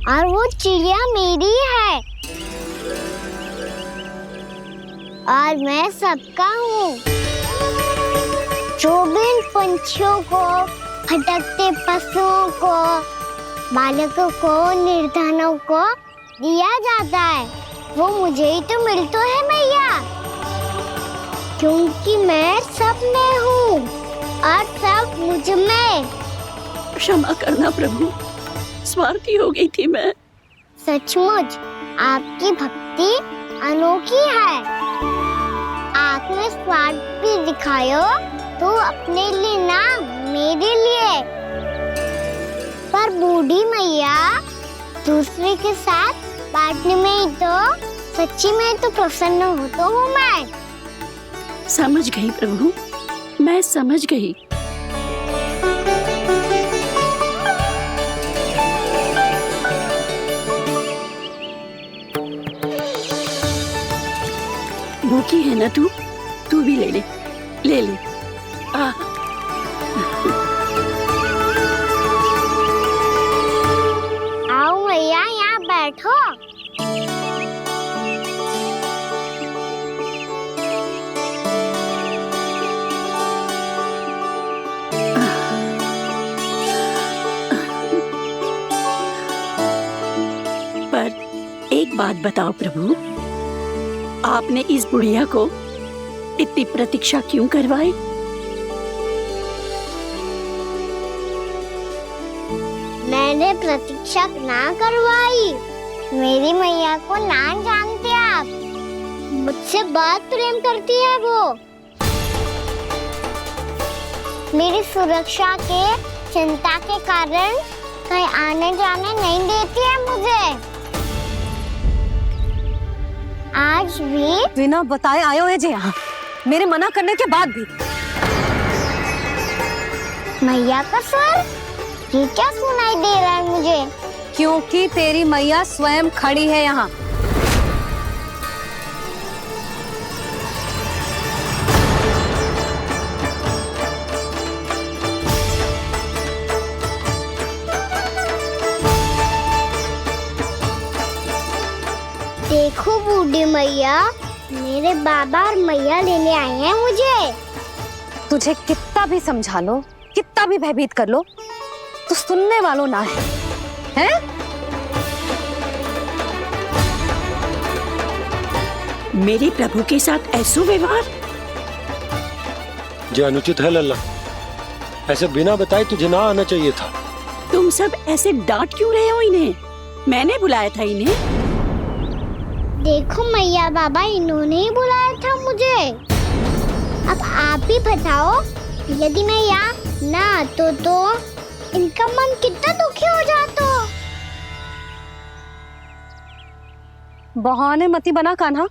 और वो चिड़िया मेरी है और मैं सबका हूँ। जो भी इन पंछियों को, भटकते पशुओं को, बालकों को, निर्धनों को दिया जाता है वो मुझे ही तो मिलता है मैया, क्योंकि मैं सब में हूँ और सब मुझ में। क्षमा करना प्रभु, स्वार्थी हो गई थी मैं। सचमुच आपकी भक्ति अनोखी है। आपने स्वार्थ भी दिखायो तो अपने लिए ना, मेरे लिए। पर बूढ़ी मैया, दूसरे के साथ बांटने में ही तो सच्ची में तो प्रसन्न होता हूँ मैं। समझ गई प्रभु, मैं समझ गई। भूखी है ना तू भी ले ले, ले ले। आओ मैया, यहाँ बैठो। पर एक बात बताओ प्रभु, आपने इस बुढ़िया को इतनी प्रतीक्षा क्यों करवाई? मैंने प्रतीक्षा ना करवाई। मेरी मैया को ना जानते आप, मुझसे बहुत प्रेम करती है वो। मेरी सुरक्षा के चिंता के कारण कहीं आने जाने नहीं देती है मुझे। आज भी बिना बताए आयो है जी यहाँ, मेरे मना करने के बाद भी। मैया का स्वर, ये क्या सुनाई दे रहा है मुझे? क्योंकि तेरी मैया स्वयं खड़ी है यहाँ। देखो बूढ़ी मैया, मेरे बाबा और मैया लेने आए हैं मुझे। तुझे कितना भी समझा लो, कितना भी भयभीत कर लो, तो सुनने वालों ना है, हैं? मेरे प्रभु के साथ ऐसा व्यवहार जो अनुचित है लल्ला। ऐसे बिना बताए तुझे ना आना चाहिए था। तुम सब ऐसे डांट क्यों रहे हो इन्हें? मैंने बुलाया था इन्हें। देखो मैया बाबा, इन्होंने ही बुलाया था मुझे। अब आप ही बताओ, यदि मैं यहाँ ना आतो तो इनका मन कितना दुखी हो जाता। बहाने मती बना कान्हा,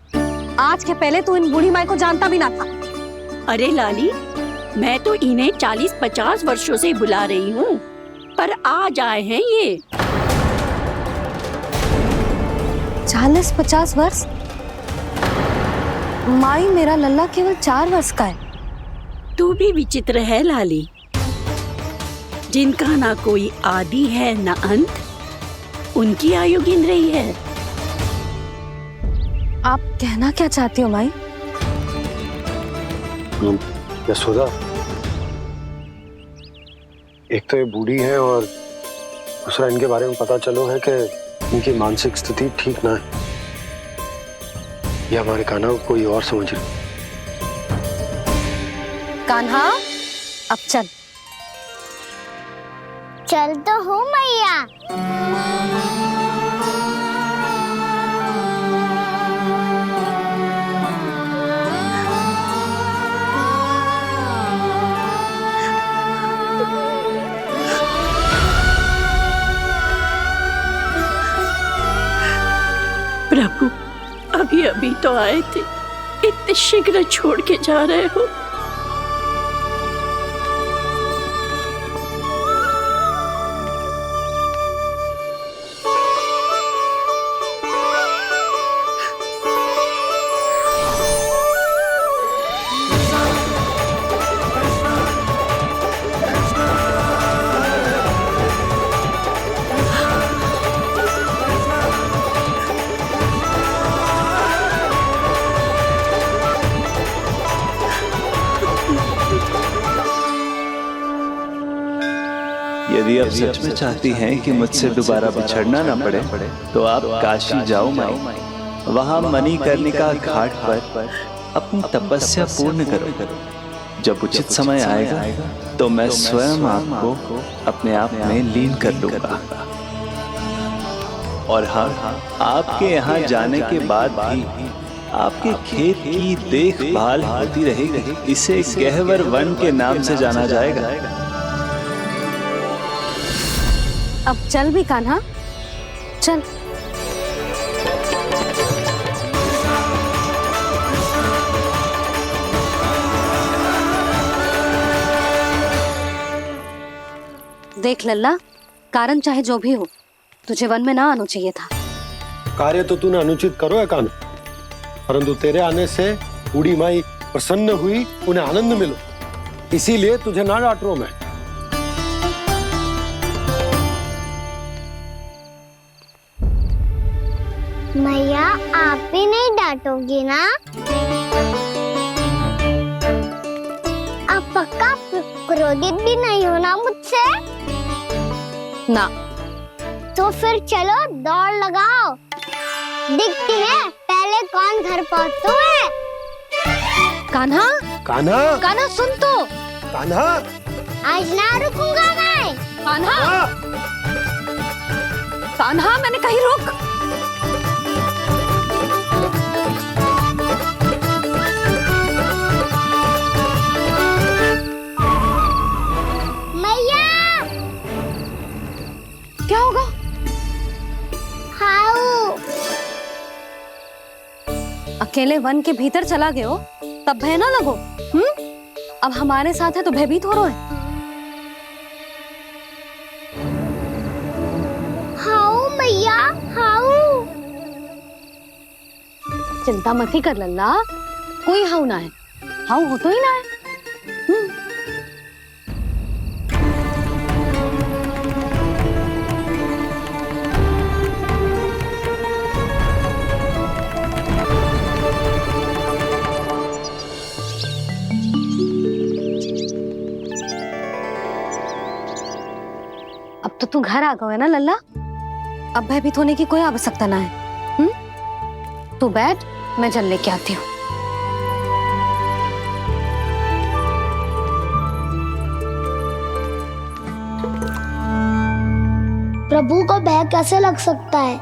आज के पहले तू इन बूढ़ी माई को जानता भी ना था। अरे लाली, मैं तो इन्हें 40-50 वर्षों से बुला रही हूँ, पर आज आए हैं ये। 40-50 वर्ष? माई, मेरा लल्ला केवल 4 वर्ष का है। तू भी विचित्र है लाली, जिनका ना कोई आदि है ना अंत, उनकी आयु गिन रही है। आप कहना क्या चाहती हो माई? यशोदा, एक तो ये बूढ़ी है और दूसरा इनके बारे में पता चलो है कि इनकी मानसिक स्थिति ठीक ना है। ये हमारे कान्हा को कोई और समझ रही। कान्हा, अब चल। चल तो हूँ मैया। प्रभु, अभी अभी तो आए थे, इतने शीघ्र छोड़ के जा रहे हो? अब सच में चाहती हैं कि मुझसे दोबारा बिछड़ना ना पड़े तो आप काशी जाओ माई, वहाँ मणिकर्णिका घाट पर अपनी तपस्या पूर्ण करो। जब उचित समय आएगा तो मैं स्वयं आपको अपने आप में लीन कर लूंगा। और हाँ, आपके यहाँ जाने के बाद भी आपके खेत की देखभाल होती रहेगी। इसे गहवर वन के नाम से जाना जाएगा। अब चल भी कान्हा, चल। देख लल्ला, कारण चाहे जो भी हो, तुझे वन में ना आना चाहिए था। कार्य तो तूने अनुचित करो है कान्हा, परंतु तेरे आने से बूढ़ी माई प्रसन्न हुई, उन्हें आनंद मिलो, इसीलिए तुझे ना डांट रहा हूं मैं। मैया आप भी नहीं डांटोगी ना? आप पक्का क्रोधित भी नहीं हो ना मुझसे? ना। तो फिर चलो दौड़ लगाओ, दिखती है पहले कौन घर पहुंचता है। कान्हा, कान्हा, कान्हा सुन तो। कान्हा, आज ना रुकूंगा मैं। कान्हा, कान्हा मैंने कहीं रुक। मैया, क्या होगा? हाउ अकेले वन के भीतर चला गए हो तब भय ना लगो। अब हमारे साथ है तो भयभीत हो रहे हैं। हाउ मैया, हाउ। चिंता मत ही कर लल्ला, कोई हाउ ना है, हाउ हो तो ही ना है। अब तो तू घर आ गया है ना लल्ला, अब भयभीत होने की कोई आवश्यकता ना है। तू बैठ, मैं जल लेके आती हूँ। प्रभु को भय कैसे लग सकता है?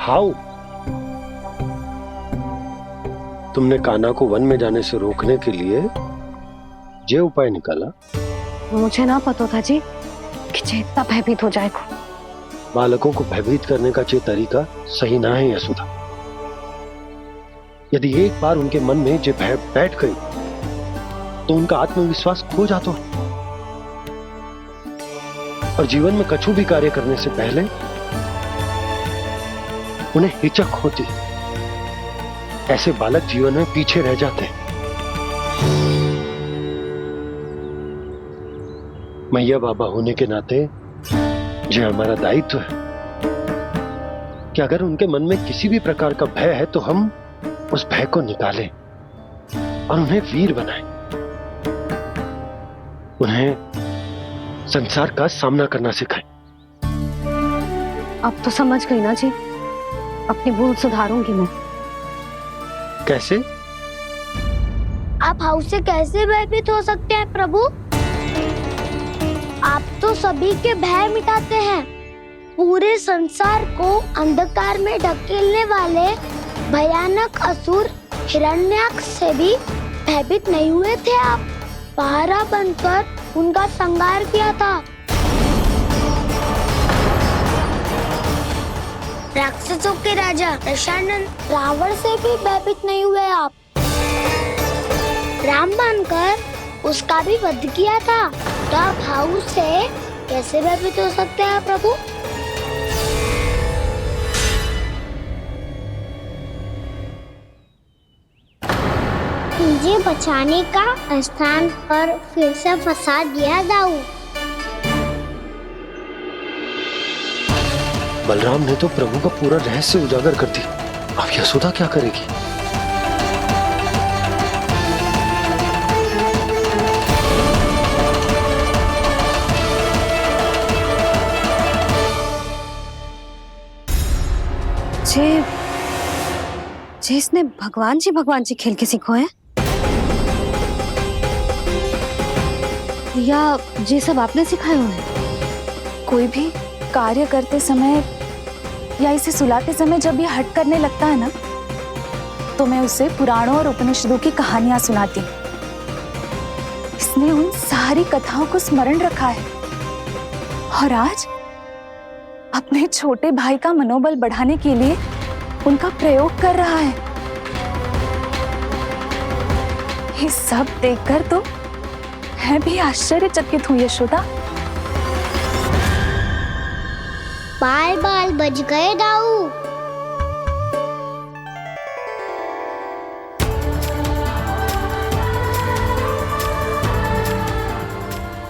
हाउ? तुमने कान्हा को वन में जाने से रोकने के लिए ये उपाय निकाला? मुझे ना पता था जी कि इतना भयभीत हो जाएगा। बालकों को भयभीत करने का ये तरीका सही ना है यशोदा। यदि एक बार उनके मन में ये भय बैठ गई तो उनका आत्मविश्वास खो जाता है और जीवन में कछु भी कार्य करने से पहले उन्हें हिचक होती। ऐसे बालक जीवन में पीछे रह जाते हैं। मैया बाबा होने के नाते यह हमारा दायित्व है कि अगर उनके मन में किसी भी प्रकार का भय है तो हम उस भय को निकालें और उन्हें वीर बनाएं, उन्हें संसार का सामना करना सिखाएं। अब तो समझ गई ना जी, अपनी भूल सुधारूंगी मैं। कैसे? आप हाउ से कैसे भयभीत हो सकते हैं प्रभु? आप तो सभी के भय मिटाते हैं। पूरे संसार को अंधकार में ढकेलने वाले भयानक असुर हिरण्याक्ष से भी भयभीत नहीं हुए थे आप। पहरा बनकर उनका संहार किया था। राक्षसों के राजा दशानन रावण से भी भयभीत नहीं हुए आप। राम बनकर उसका भी वध किया था। तो आप हाउ से कैसे भयभीत हो सकते हैं प्रभु? मुझे बचाने का स्थान पर फिर से फंसा दिया दाऊ। बलराम ने तो प्रभु का पूरा रहस्य उजागर कर दिया। अब यशोदा क्या करेगी? जिसने भगवान जी खेल के सीखो है, या ये सब आपने सिखाए हुए हैं? कोई भी कार्य करते समय या इसे सुलाते समय जब ये हट करने लगता है ना, तो मैं उसे पुराणों और उपनिषदों की कहानियां सुनाती हूँ। इसने उन सारी कथाओं को स्मरण रखा है और आज अपने छोटे भाई का मनोबल बढ़ाने के लिए उनका प्रयोग कर रहा है। ये सब देखकर तो मैं भी आश्चर्यचकित हूँ यशोदा। बाल बाल बज गए दाऊ।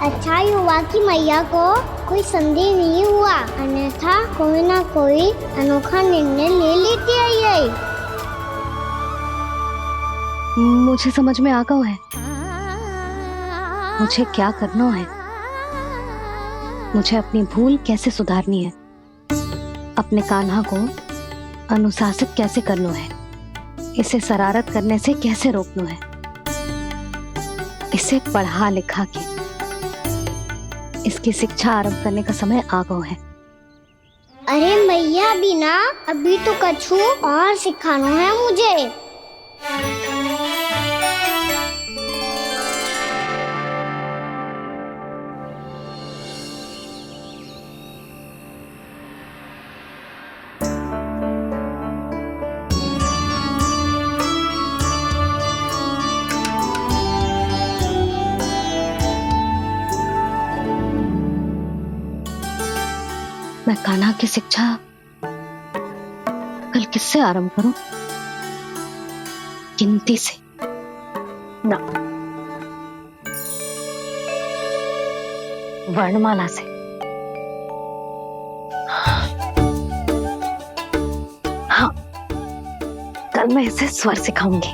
अच्छा ही हुआ कि मैया को कोई संदेह नहीं हुआ, अन्यथा कोई ना कोई अनोखा निर्णय ले लेती है ये। मुझे समझ में आ गया है मुझे क्या करना है। मुझे अपनी भूल कैसे सुधारनी है, अपने कान्हा को अनुशासित कैसे करना है, इसे शरारत करने से कैसे रोकना है, इसे पढ़ा लिखा के इसकी शिक्षा आरंभ करने का समय आ गया है। अरे मैया बिना अभी तो कछु और सिखाना है मुझे। मैं कान्हा की शिक्षा कल किससे आरंभ करूं? गिनती से ना, वर्णमाला से। हाँ, कल मैं इसे स्वर सिखाऊंगी।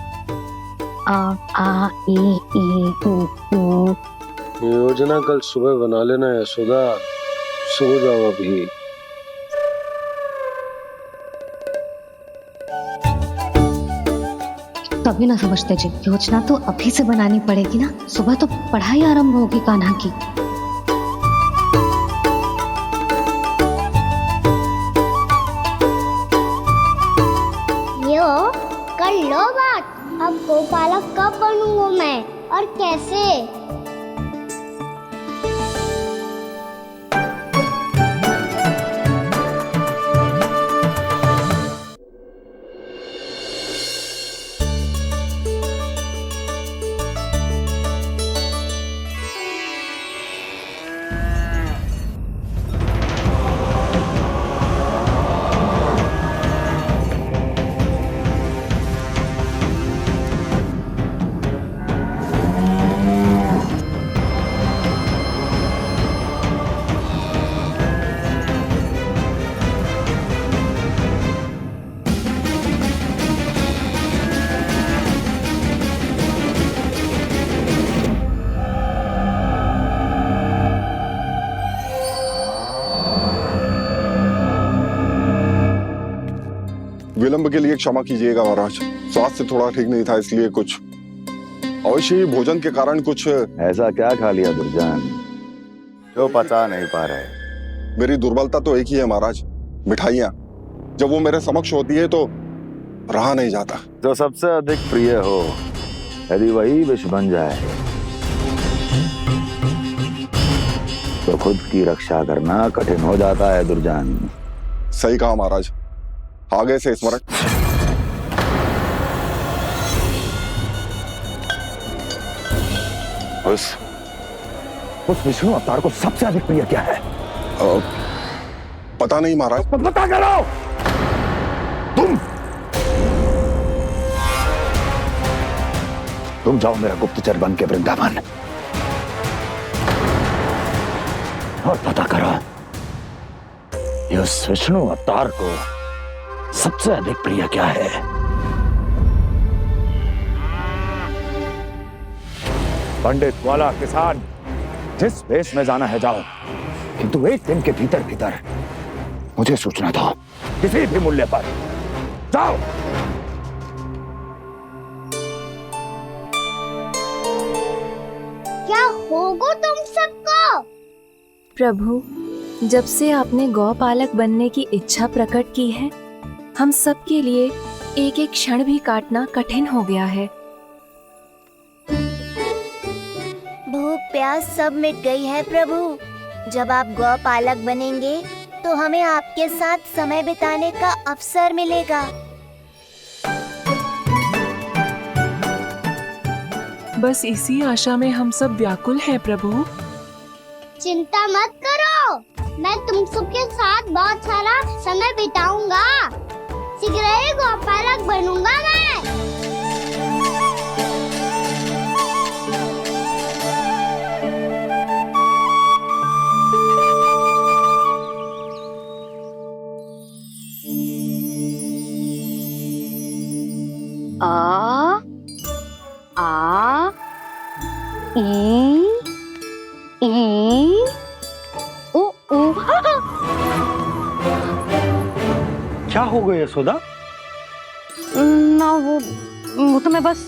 आ ई ऊ ऊ। योजना कल सुबह बना लेना यशोदा, सो जाओ अभी। तभी ना समझते जी, योजना तो अभी से बनानी पड़ेगी ना। सुबह तो पढ़ाई आरंभ होगी कान्हा की। यो कर लो बात। अब गोपालक कब बनूंगा मैं और कैसे? विलंब के लिए क्षमा कीजिएगा महाराज, स्वास्थ्य थोड़ा ठीक नहीं था, इसलिए कुछ अवश्य ही भोजन के कारण कुछ। ऐसा क्या खा लिया दुर्जन जो पचा नहीं पा रहे? मेरी दुर्बलता तो एक ही है महाराज, मिठाइयाँ। जब वो मेरे समक्ष होती है तो रहा नहीं जाता। जो सबसे अधिक प्रिय हो, यदि वही विष बन जाए तो खुद की रक्षा करना कठिन हो जाता है दुर्जन। सही कहा महाराज, आगे से स्मरण। उस विष्णु अवतार को सबसे अधिक प्रिय क्या है? पता नहीं महाराज। पता करो। तुम जाओ मेरा गुप्तचर बन के वृंदावन और पता करो इस विष्णु अवतार को सबसे अधिक प्रिय क्या है। पंडित वाला किसान, जिस वेश में जाना है जाओ, किंतु एक दिन के भीतर भीतर मुझे सूचना दो, किसी भी मूल्य पर। जाओ। क्या होगा तुम सबको? प्रभु, जब से आपने गौपालक बनने की इच्छा प्रकट की है, हम सब के लिए एक एक क्षण भी काटना कठिन हो गया है। भूख प्यास सब मिट गई है प्रभु। जब आप गौपालक बनेंगे तो हमें आपके साथ समय बिताने का अवसर मिलेगा। बस इसी आशा में हम सब व्याकुल हैं प्रभु। चिंता मत करो, मैं तुम सबके साथ बहुत सारा समय बिताऊंगा। शीघ्र ही गौपालक बनूंगा मैं। आ आ ई उ उ। क्या हो गया यशोदा? ना वो तो मैं बस।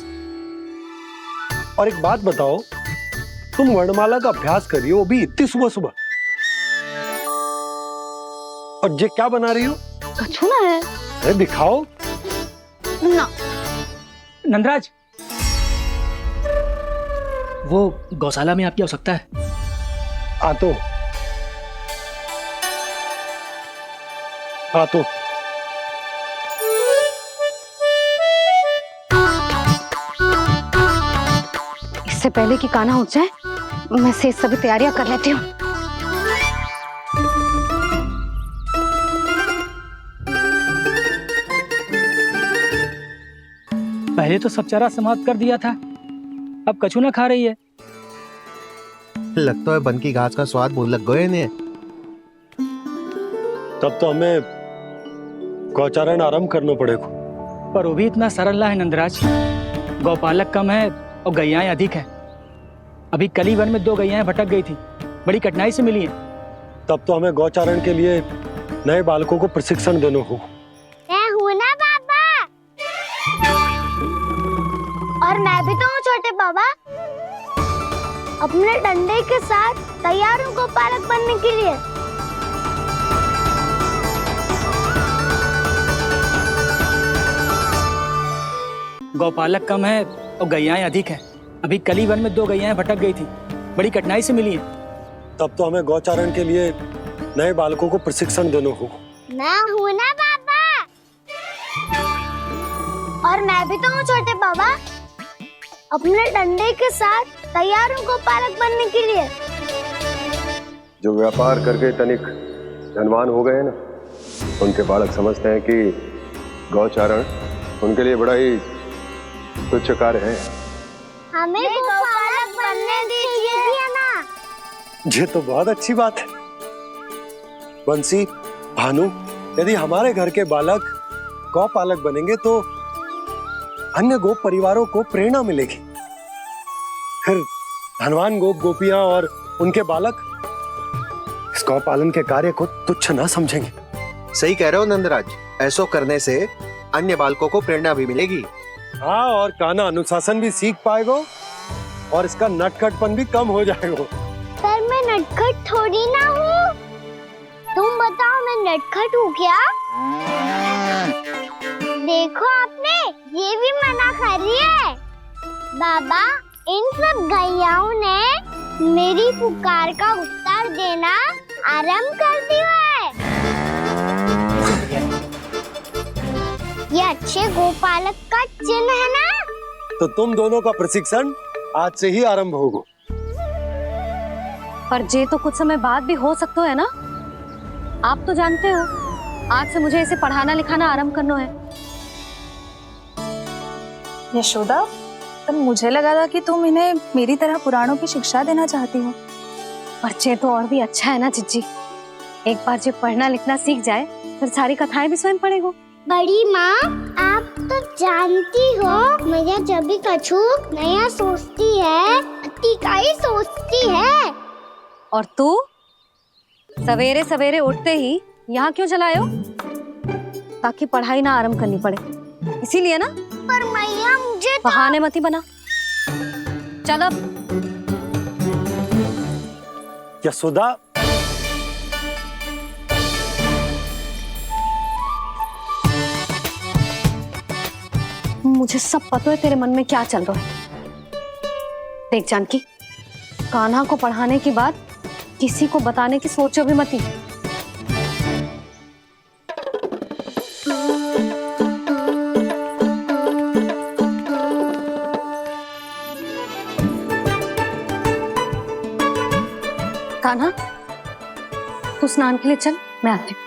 और एक बात बताओ, तुम वर्णमाला का अभ्यास कर रही हो, वो भी इतनी सुबह सुबह, और ये क्या बना रही हो? कछुआ है। अरे दिखाओ ना। नंदराज, वो गौशाला में आपकी आवश्यकता है। आ तो इससे पहले कि कान्हा उठ जाए, मैं से सभी तैयारियां कर लेती हूँ। पहले तो सब चारा समाप्त कर दिया था, अब कछुआ खा रही है। लगता है बन की घास का स्वाद मुंह लग गए ने। तब तो हमें गौचारण आरंभ करना पड़ेगा। पर वो भी इतना सरल ना है नंदराज। गौपालक कम है और गैयाएं अधिक है। अभी कली वन में 2 गैयाएं भटक गई थी, बड़ी कठिनाई से मिली है। तब तो हमें गौचारण के लिए नए बालकों को प्रशिक्षण देना होगा। मैं हूँ ना बाबा, और मैं भी तो हूँ छोटे बाबा। अपने डंडे के साथ तैयार हूँ गौपालक बनने के लिए। गौपालक कम है और गैयाएं अधिक है। अभी कली वन में 2 गैयाएं भटक गई थी, बड़ी कठिनाई से मिली है। तब तो हमें गौचारण के लिए नए बालकों को प्रशिक्षण देना होगा। मैं हूँ ना बाबा, और मैं भी तो हूँ छोटे बाबा। अपने डंडे के साथ तैयार हूँ गौपालक बनने के लिए। जो व्यापार करके तनिक धनवान हो गए ना, उनके बालक समझते हैं कि गौचारण उनके लिए बड़ा ही तुच्छ कार्य है। हमें गौपालक बनने दीजिए ना। ये तो बहुत अच्छी बात है। बंसी, भानु, यदि हमारे घर के बालक गौपालक बनेंगे तो अन्य गोप परिवारों को प्रेरणा मिलेगी। फिर धनवान गोप गोपियां और उनके बालक इस गौपालन के कार्य को तुच्छ ना समझेंगे। सही कह रहे हो नंदराज, ऐसा करने से अन्य बालकों को प्रेरणा भी मिलेगी। हाँ, और कान्हा अनुशासन भी सीख पाएगा और इसका नटखटपन भी कम हो जाएगा। पर मैं नटखट थोड़ी ना हूँ। तुम बताओ, मैं नटखट हूँ क्या? देखो आपने ये भी मना कर रही है। बाबा, इन सब गैयाओं ने मेरी पुकार का उत्तर देना आरंभ कर दिया है। ये अच्छे गोपालक का चिन्ह है ना? तो तुम दोनों का प्रशिक्षण आज से ही आरंभ होगा। पर जे तो कुछ समय बाद भी हो सकता है ना। आप तो जानते हो, आज से मुझे इसे पढ़ाना लिखाना आरंभ करना है। यशोदा, तब मुझे लगा था कि तुम इन्हें मेरी तरह पुराणों की शिक्षा देना चाहती हो। पर जे तो और भी अच्छा है ना जिज्जी। एक बार जब पढ़ना लिखना सीख जाए, फिर सारी कथाएं भी स्वयं पढ़ेगा। बड़ी माँ, आप तो जानती हो मैया जब भी कछु नया सोचती है, अतिका ही सोचती है। और तू सवेरे सवेरे उठते ही यहाँ क्यों चलाए हो? ताकि पढ़ाई ना आरंभ करनी पड़े, इसीलिए ना। पर मैया मुझे बहाने मत ही बना। चल अब यशोदा, मुझे सब पता है तेरे मन में क्या चल रहा है। देख जानकी, कान्हा को पढ़ाने के बाद किसी को बताने की सोचो भी मत ही। कान्हा, तू स्नान के लिए चल, मैं आती हूँ।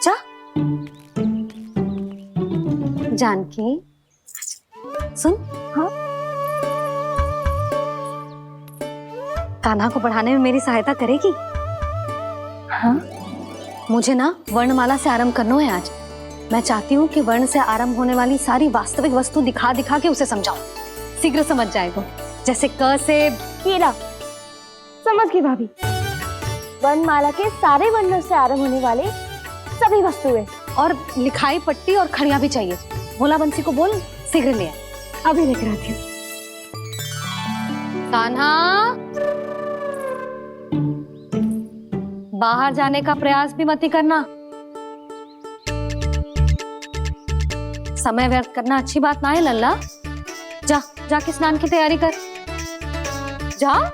जा। जानकी सुन। हाँ, कान्हा को पढ़ाने में मेरी सहायता करेगी? हाँ, मुझे ना वर्णमाला से आरंभ करना है आज। मैं चाहती हूँ कि वर्ण से आरंभ होने वाली सारी वास्तविक वस्तु दिखा दिखा के उसे समझाऊं। शीघ्र समझ जाएगा। जैसे क से कीड़ा। समझ गई भाभी। वर्णमाला के सारे वर्णों से आरंभ होने वाले सभी वस्तुएं और लिखाई पट्टी और खड़िया भी चाहिए। भोला बंसी को बोल शीघ्र ले आए। अभी लेकर आती हूँ। कान्हा, बाहर जाने का प्रयास भी मत ही करना। समय व्यर्थ करना अच्छी बात ना है लल्ला। जा, जाके स्नान की तैयारी कर। जा।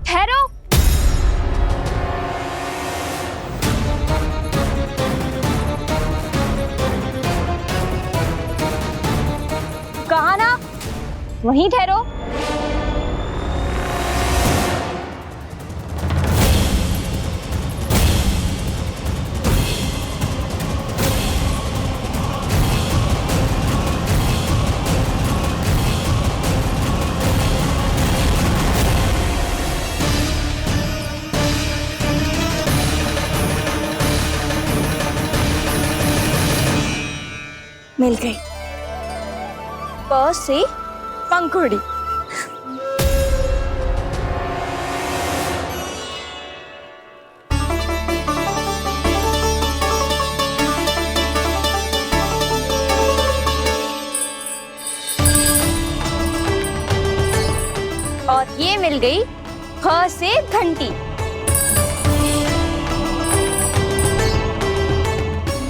ठहरो। कहा ना, वहीं ठहरो। मिल गई। प से पंखुड़ी। और ये मिल गई ख से घंटी।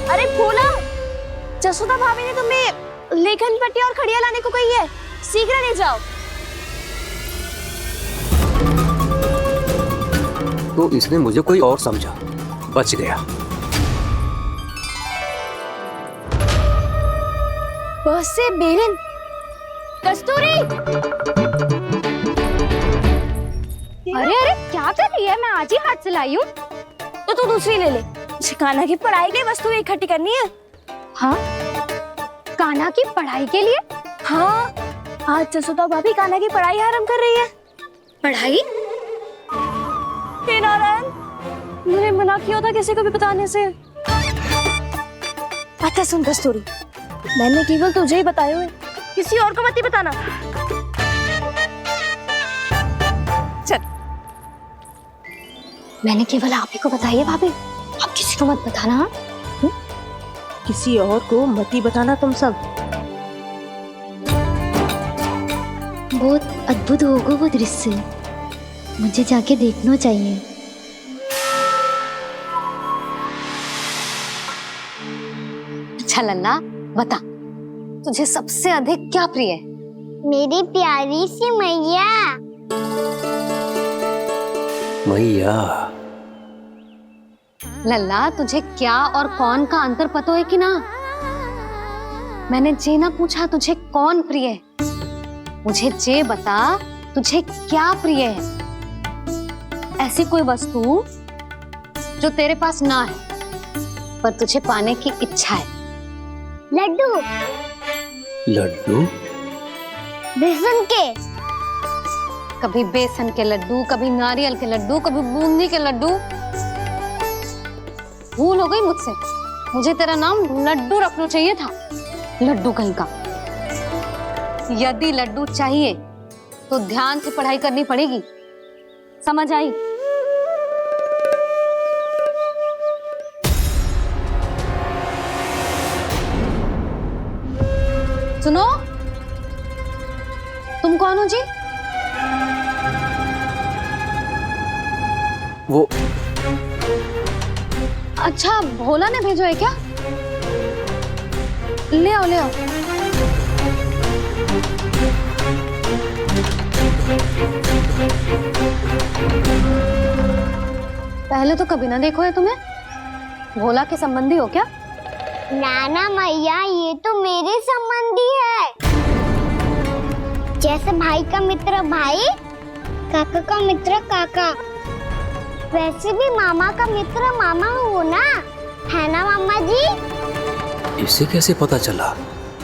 अरे भोला, जसोदा भाभी ने तुम्हें लेखन पट्टी और खड़िया लाने को कही है, शीघ्र ले जाओ। तो इसने मुझे कोई और समझा, बच गया। बस से बेलन। कस्तूरी। अरे अरे क्या कर रही है? मैं आज ही हाथ से लाई हूँ। तो तू दूसरी ले ले। कान्हा की पढ़ाई के लिए वस्तु इकट्ठी करनी है। हाँ, कान्हा की पढ़ाई के लिए? हाँ, आज जसोदा भाभी कान्हा की पढ़ाई आरंभ कर रही है। पढ़ाई? हे नारायण, मैंने मना किया था किसी को भी बताने से। अच्छा सुन कस्तूरी, मैंने केवल तुझे ही बताए हुए, किसी और को मत ही बताना। चल। मैंने केवल आप ही को बताई है भाभी, आप किसी को मत बताना। किसी और को मत ही बताना तुम सब। बहुत अद्भुत होगा वो दृश्य, मुझे जाके देखना चाहिए। अच्छा लल्ला, बता तुझे सबसे अधिक क्या प्रिय है? मेरी प्यारी सी मैया। मैया। लल्ला, तुझे क्या और कौन का अंतर पता है कि ना? मैंने जे ना पूछा तुझे कौन प्रिय है, मुझे जे बता तुझे क्या प्रिय है। ऐसी कोई वस्तु जो तेरे पास ना है पर तुझे पाने की इच्छा है। लड्डू। लड्डू? बेसन के। कभी बेसन के लड्डू, कभी नारियल के लड्डू, कभी बूंदी के लड्डू। भूल हो गई मुझसे, मुझे तेरा नाम लड्डू रखना चाहिए था। लड्डू कहीं का। यदि लड्डू चाहिए तो ध्यान से पढ़ाई करनी पड़ेगी, समझ आई? सुनो, तुम कौन हो जी? वो अच्छा, भोला ने भेजो है क्या? ले आओ, ले आओ। पहले तो कभी ना देखो है तुम्हें। भोला के संबंधी हो क्या? नाना मैया, ये तो मेरे संबंधी है। जैसे भाई का मित्र भाई, काका का मित्र काका, वैसे भी मामा का मित्र मामा हो ना, है ना मामा जी? इसे कैसे पता चला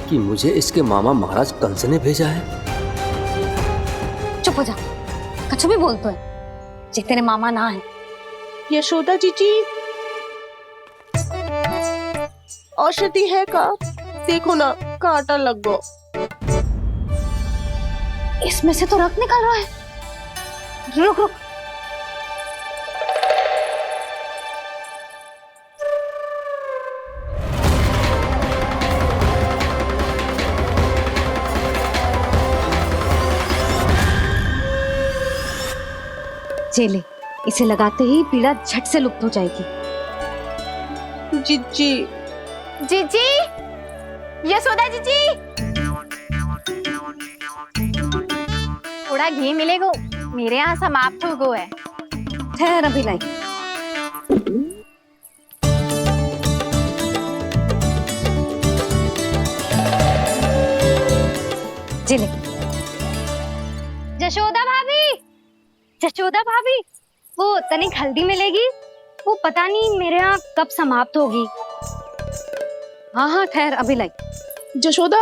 कि मुझे इसके मामा महाराज कंस ने भेजा है? चुप हो जा, कछु भी बोलते है, जे तेरे मामा ना है। यशोदा जीजी, औषधि है का? देखो ना, कांटा लग गो। इसमें से तो रक्त निकल रहा है। रुक रुक। चले, इसे लगाते ही पीड़ा झट से लुप्त हो जाएगी। जीजी, जीजी, यशोदा जीजी, थोड़ा घी मिलेगा? मेरे यहाँ समाप्त हो गया है। ठहर, अभी लाई। जिले। जशोदा भाभी, जशोदा भाभी, वो तनिक हल्दी मिलेगी? वो पता नहीं मेरे यहाँ कब समाप्त होगी। हाँ हाँ, ठहर, अभी लाई। जशोदा,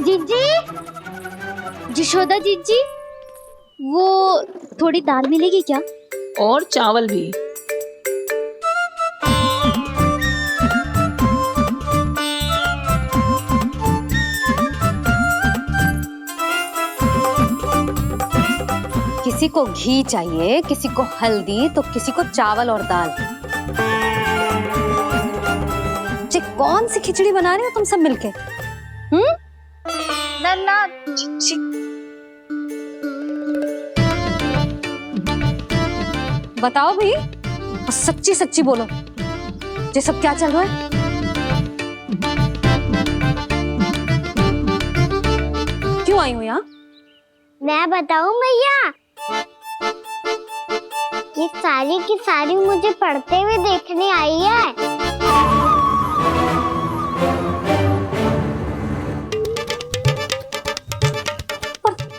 जीजी, जशोदा जीजी, वो थोड़ी दाल मिलेगी क्या? और चावल भी। किसी को घी चाहिए, किसी को हल्दी, तो किसी को चावल और दाल। जी, कौन सी खिचड़ी बना रहे हो तुम सब मिलके? नन्ना, बताओ भाई, और सच्ची सच्ची बोलो, ये सब क्या चल रहा है? क्यों आई हो यहाँ? मैं बताऊं भैया, ये सारी की सारी मुझे पढ़ते हुए देखने आई है।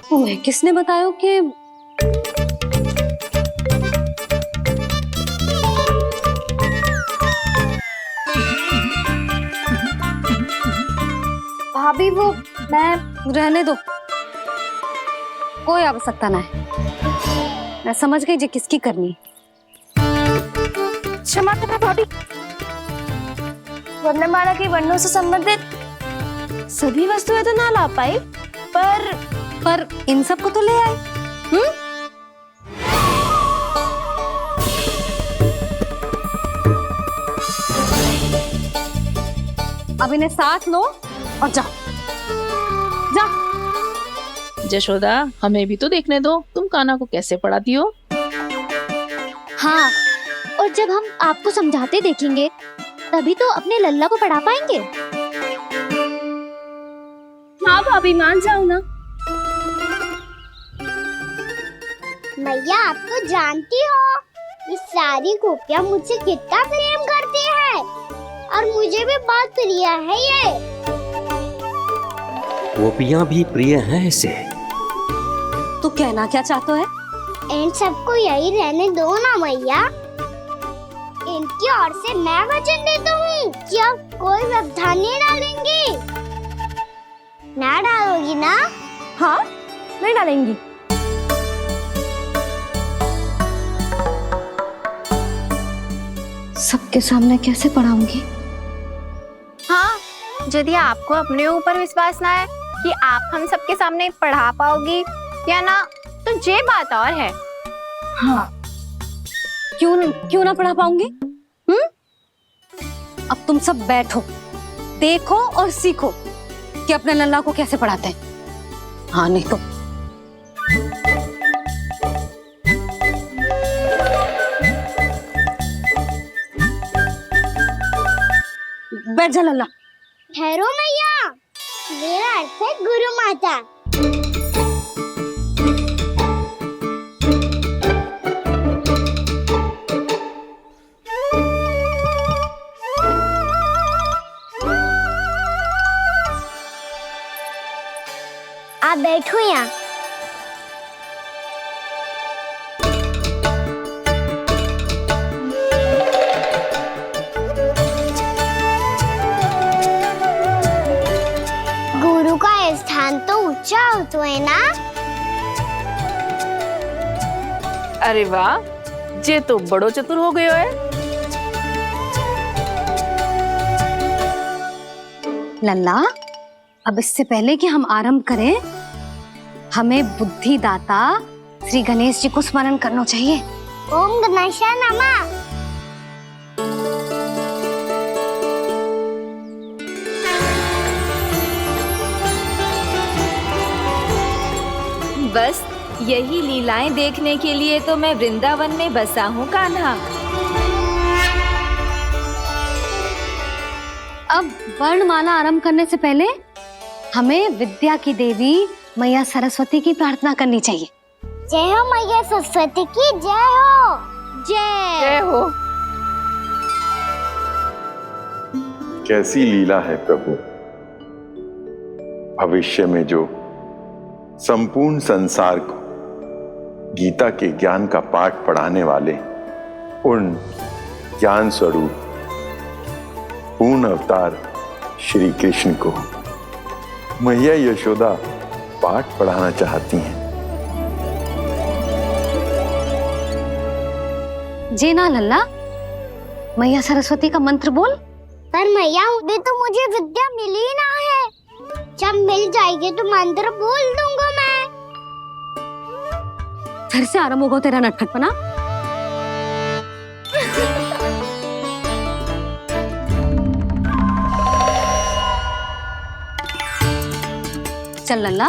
तुम्हें किसने बताया कि भाभी? वो मैं रहने दो, कोई आवश्यकता ना है। मैं समझ गई जी किसकी करनी। क्षमा करना भाभी, वर्णमाला के वर्णों से संबंधित सभी वस्तुएं तो ना ला पाई, पर इन सब को तो ले आए। अब इन्हें साथ लो और जाओ, जा। जशोदा, हमें भी तो देखने दो, तुम कान्हा को कैसे पढ़ाती हो। हाँ, और जब हम आपको समझाते देखेंगे तभी तो अपने लल्ला को पढ़ा पाएंगे। हाँ भाभी, मान जाओ ना। मैया, आप तो जानती हो ये सारी गोपियां मुझसे कितना प्रेम करती है, और मुझे भी बहुत प्रिय है ये। गोपियां भी प्रिय हैं इसे। तू कहना क्या चाहता है? इन सबको यही रहने दो ना मैया। इनकी ओर से मैं वचन देता हूँ कि अब कोई व्यवधान नहीं डालेंगी। ना डालोगी ना? हाँ, नहीं डालेंगी। सबके सामने कैसे पढ़ाऊंगी? हाँ, यदि आपको अपने ऊपर विश्वास ना है कि आप हम सबके सामने पढ़ा पाओगी या ना, तो ये बात और है। हाँ, क्यों ना पढ़ा पाऊंगी? अब तुम सब बैठो, देखो और सीखो कि अपने लल्ला को कैसे पढ़ाते हैं। हाँ नहीं तो बैठ जा लल्ला। ठहरो मैया, मेरा अर्थ है गुरु माता। आप बैठो यहाँ। गुरु का स्थान तो ऊंचा होता है ना। अरे वाह, जे तो बड़ो चतुर हो गयो है। लल्ला, अब इससे पहले कि हम आरंभ करें, हमें बुद्धिदाता श्री गणेश जी को स्मरण करना चाहिए। ओम गणेशाय नमः। बस यही लीलाएं देखने के लिए तो मैं वृंदावन में बसा हूँ कान्हा। अब वर्णमाला आरंभ करने से पहले हमें विद्या की देवी मैया सरस्वती की प्रार्थना करनी चाहिए। जय हो मैया सरस्वती की, जय हो। जय हो। कैसी लीला है प्रभु। भविष्य में जो संपूर्ण संसार को गीता के ज्ञान का पाठ पढ़ाने वाले उन ज्ञान स्वरूप पूर्ण अवतार श्री कृष्ण को मैया यशोदा पाठ पढ़ाना चाहती हैं। जी ना लल्ला, मैया सरस्वती का मंत्र बोल। पर मैया अभी तो मुझे विद्या मिली ना है। जब मिल जाएगी तो मंत्र बोल दूंगा मैं। फिर से आरंभ होगा तेरा नटखटपना। चल लल्ला,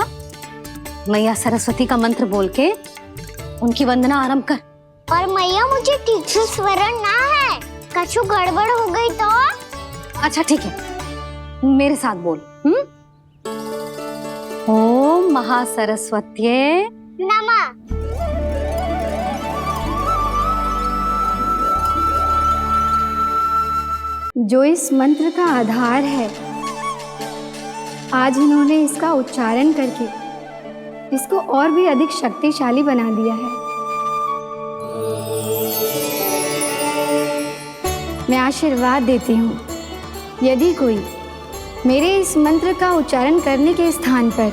मैया सरस्वती का मंत्र बोल के उनकी वंदना आरंभ कर। पर मैया मुझे ठीक से स्मरण ना है, कछु गड़बड़ हो गई तो? अच्छा ठीक है, मेरे साथ बोल। ओम महासरस्वत्यै नमः। जो इस मंत्र का आधार है, आज इन्होंने इसका उच्चारण करके इसको और भी अधिक शक्तिशाली बना दिया है। मैं आशीर्वाद देती हूँ, यदि कोई मेरे इस मंत्र का उच्चारण करने के स्थान पर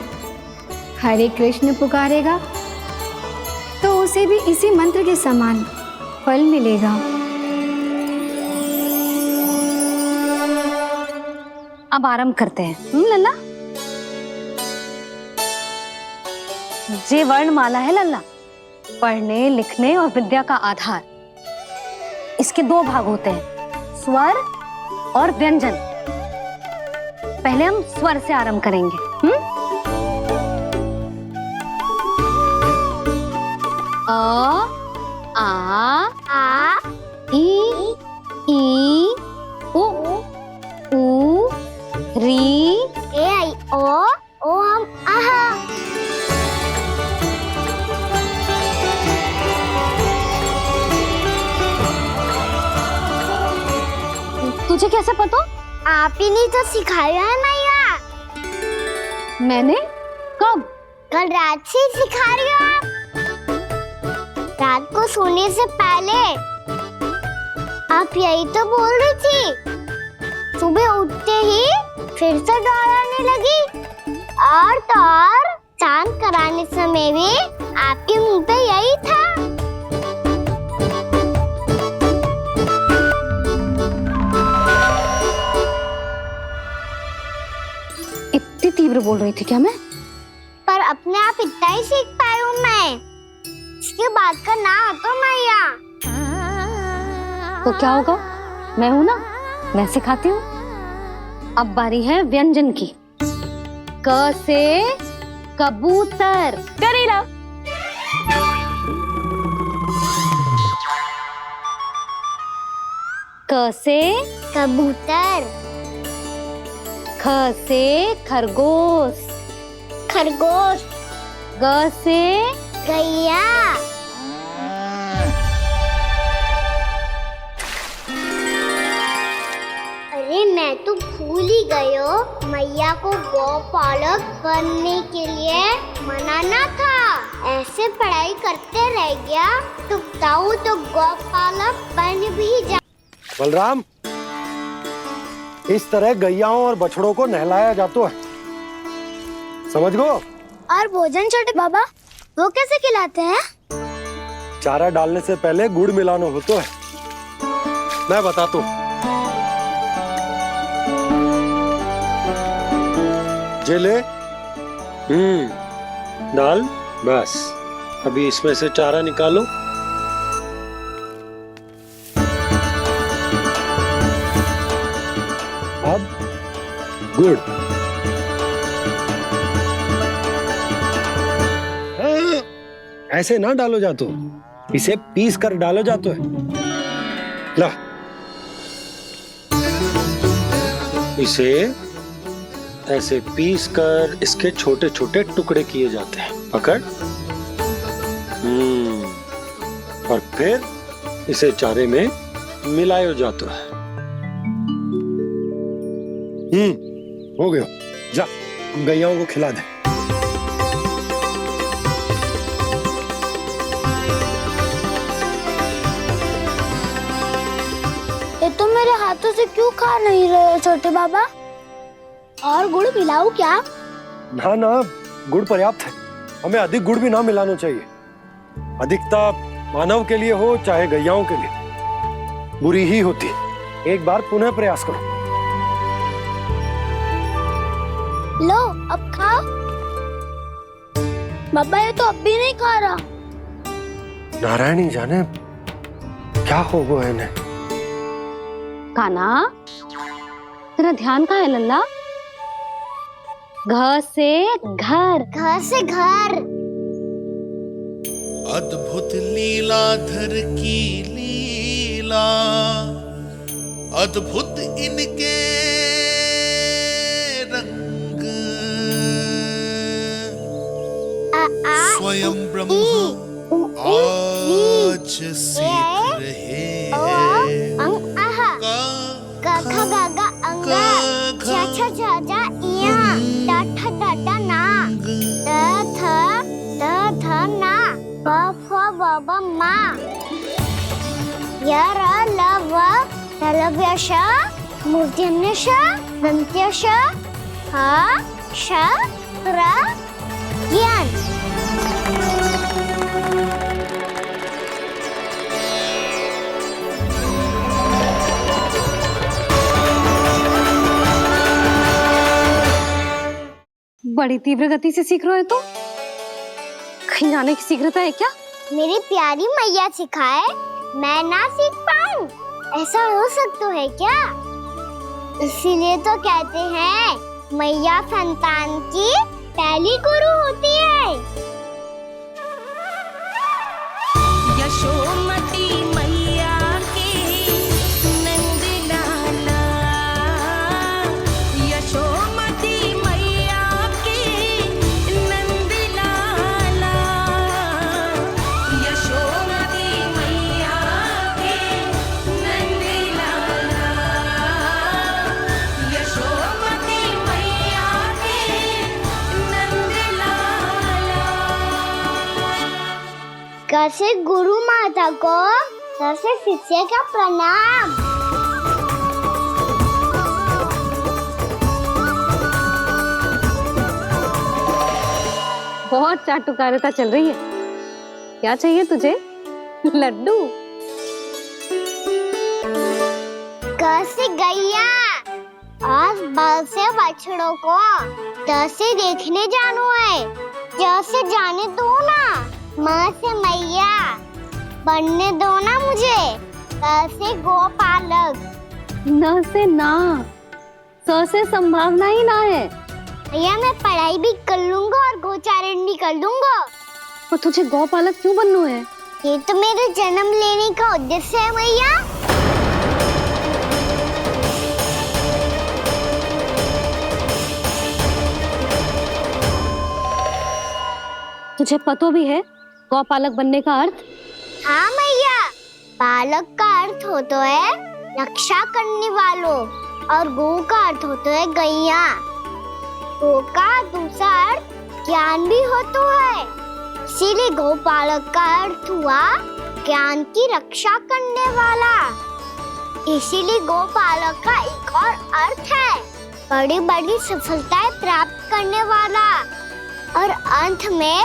हरे कृष्ण पुकारेगा तो उसे भी इसी मंत्र के समान फल मिलेगा। अब आरंभ करते हैं। लल्ला, जे वर्णमाला है लल्ला, पढ़ने लिखने और विद्या का आधार। इसके दो भाग होते हैं, स्वर और व्यंजन। पहले हम स्वर से आरंभ करेंगे। अ, आ, ई, उ, री, ए आई ओ हम आहा। तुझे कैसे पता? आप ही ने तो सिखाया है मैया। मैंने? कब? कल रात से सिखा रही हो आप। रात को सोने से पहले आप यही तो बोल रही थी। सुबह उठते ही फिर से दोहराने लगी, और तो और स्नान कराने समय भी आपके मुंह पे यही था। इतनी तीव्र बोल रही थी क्या मैं? पर अपने आप इतना ही सीख पाई हूँ मैं। इसके बाद का ना तो मैया। तो क्या होगा? मैं हूं ना, मैं सिखाती हूँ। अब बारी है व्यंजन की। क से कबूतर। करेला। क से कबूतर। ख से खरगोश। खरगोश। ग से गैया। अरे मैं तो भूल ही गई हूँ, मैया को गौपालक बनने के लिए मनाना था। ऐसे पढ़ाई करते रह गया तो ताऊ तो गौपालक बन भी जा। बलराम, इस तरह गैयाओं और बछड़ों को नहलाया जाता है, समझ गो? और भोजन छोटे बाबा, वो कैसे खिलाते हैं? चारा डालने से पहले गुड़ मिलाना होता है, मैं बताता हूँ। जे ले, डाल, बस। अभी इसमें से चारा निकालो। अब गुड़। ऐसे ना डालो जातो, इसे पीस कर डालो जातो है। ला, इसे ऐसे पीस कर इसके छोटे छोटे टुकड़े किए जाते हैं। पकड़। और फिर इसे चारे में मिलाया जाता है। हो गया, जा गैयाओं को खिला दे। ये तुम मेरे हाथों से क्यों खा नहीं रहे हो छोटे बाबा? और गुड़ मिलाऊं क्या? ना ना, गुड़ पर्याप्त है। हमें अधिक गुड़ भी ना मिलाना चाहिए। अधिकता मानव के लिए हो चाहे गैयाओं के लिए बुरी ही होती। एक बार पुनः प्रयास करो। लो, अब खाओ। बाबा ये तो अब भी नहीं खा रहा। नारायणी जाने क्या हो गया इन्हें। कान्हा, तेरा ध्यान कहाँ है लल्ला? घ से घर। घर से घर। अद्भुत लीलाधर की लीला, अद्भुत इनके रंग, स्वयं ब्रह्म आज सीख रहे हैं। बाबा माँ यार लव तलव्यश मूर्तिन्यश दंत्यश हा श रा ज्ञान। बड़ी तीव्र गति से सीख रहे हो तो कहीं जाने की शीघ्रता है क्या? मेरी प्यारी मैया सिखाए, मैं ना सीख पाऊं, ऐसा हो सकता है क्या? इसीलिए तो कहते हैं मैया संतान की पहली गुरु होती है। यशोमती मैया के नंद लाला, यशोमती मैया के नंद लाला, यशोमती मैया के नंद लाला, यशोमती मैया के नंद लाला। कैसे गुरु माता को, कैसे शिष्य का प्रणाम। बहुत चाटुकारिता चल रही है। क्या चाहिए तुझे? लड्डू? कैसे गैया आज बाल से बछड़ों को कैसे देखने जानो है, जैसे जाने दो ना, माँ से मैया बनने दो ना मुझे, कैसे गोपालक। न से ना, 100 से संभावना ही ना है। भैया मैं पढ़ाई भी कर लूंगा और गोचारण भी कर लूंगा। तो तुझे गौपालक क्यों बनना है? ये तो मेरे जन्म लेने का उद्देश्य है भैया। तुझे पता भी है गौपालक बनने का अर्थ? हाँ भैया, पालक का अर्थ होता है रक्षा करने वालों और गौ का अर्थ होता है गैया। गौ का दूसरा अर्थ ज्ञान भी होता है, इसीलिए गौपालक का अर्थ हुआ ज्ञान की रक्षा करने वाला। इसीलिए गौपालक का एक और अर्थ है बड़ी बड़ी सफलताएं प्राप्त करने वाला, और अंत में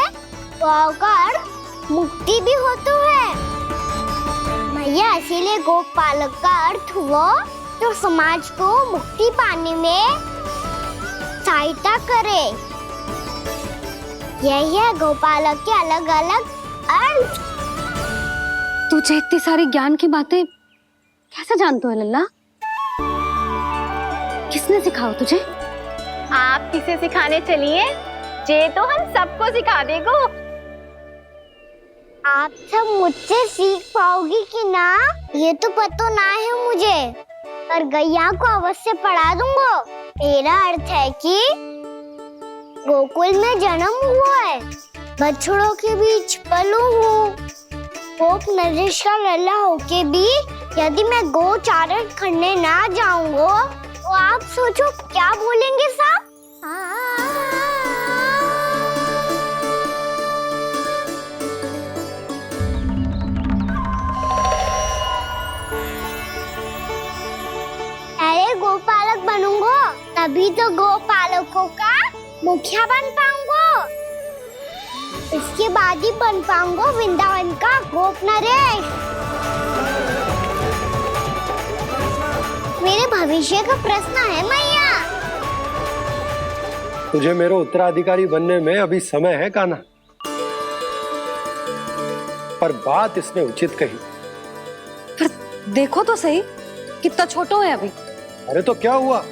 गौ का अर्थ मुक्ति भी होता है भैया। इसीलिए गोपालक का अर्थ हुआ जो समाज को मुक्ति पाने में सहायता करे। यही है गोपालक के अलग अलग अर्थ। तुझे इतनी सारी ज्ञान की बातें कैसे जानते हो लल्ला? किसने सिखाओ तुझे? आप किसे सिखाने चलिए, जे तो हम सबको सिखा देगो। आप सब मुझसे सीख पाओगी कि ना ये तो पता ना है मुझे, पर गैया को अवश्य पढ़ा दूंगा। मेरा अर्थ है कि गोकुल में जन्म हुआ है, बछड़ों के बीच पलू हूँ, गोप नरेश का लल्ला होके भी यदि मैं गोचारण करने ना जाऊंगा तो आप सोचो क्या बोलेंगे साहब? अरे गोपालक बनूंगा तभी तो गोपालकों का मुखिया बन पाऊंगा, इसके बाद ही बन पाऊंगा वृंदावन का गोप नरेश। मेरे भविष्य का प्रश्न है मैया। तुझे मेरे उत्तराधिकारी बनने में अभी समय है कान्हा, पर बात इसने उचित कही। पर देखो तो सही कितना छोटा है अभी। अरे तो क्या हुआ,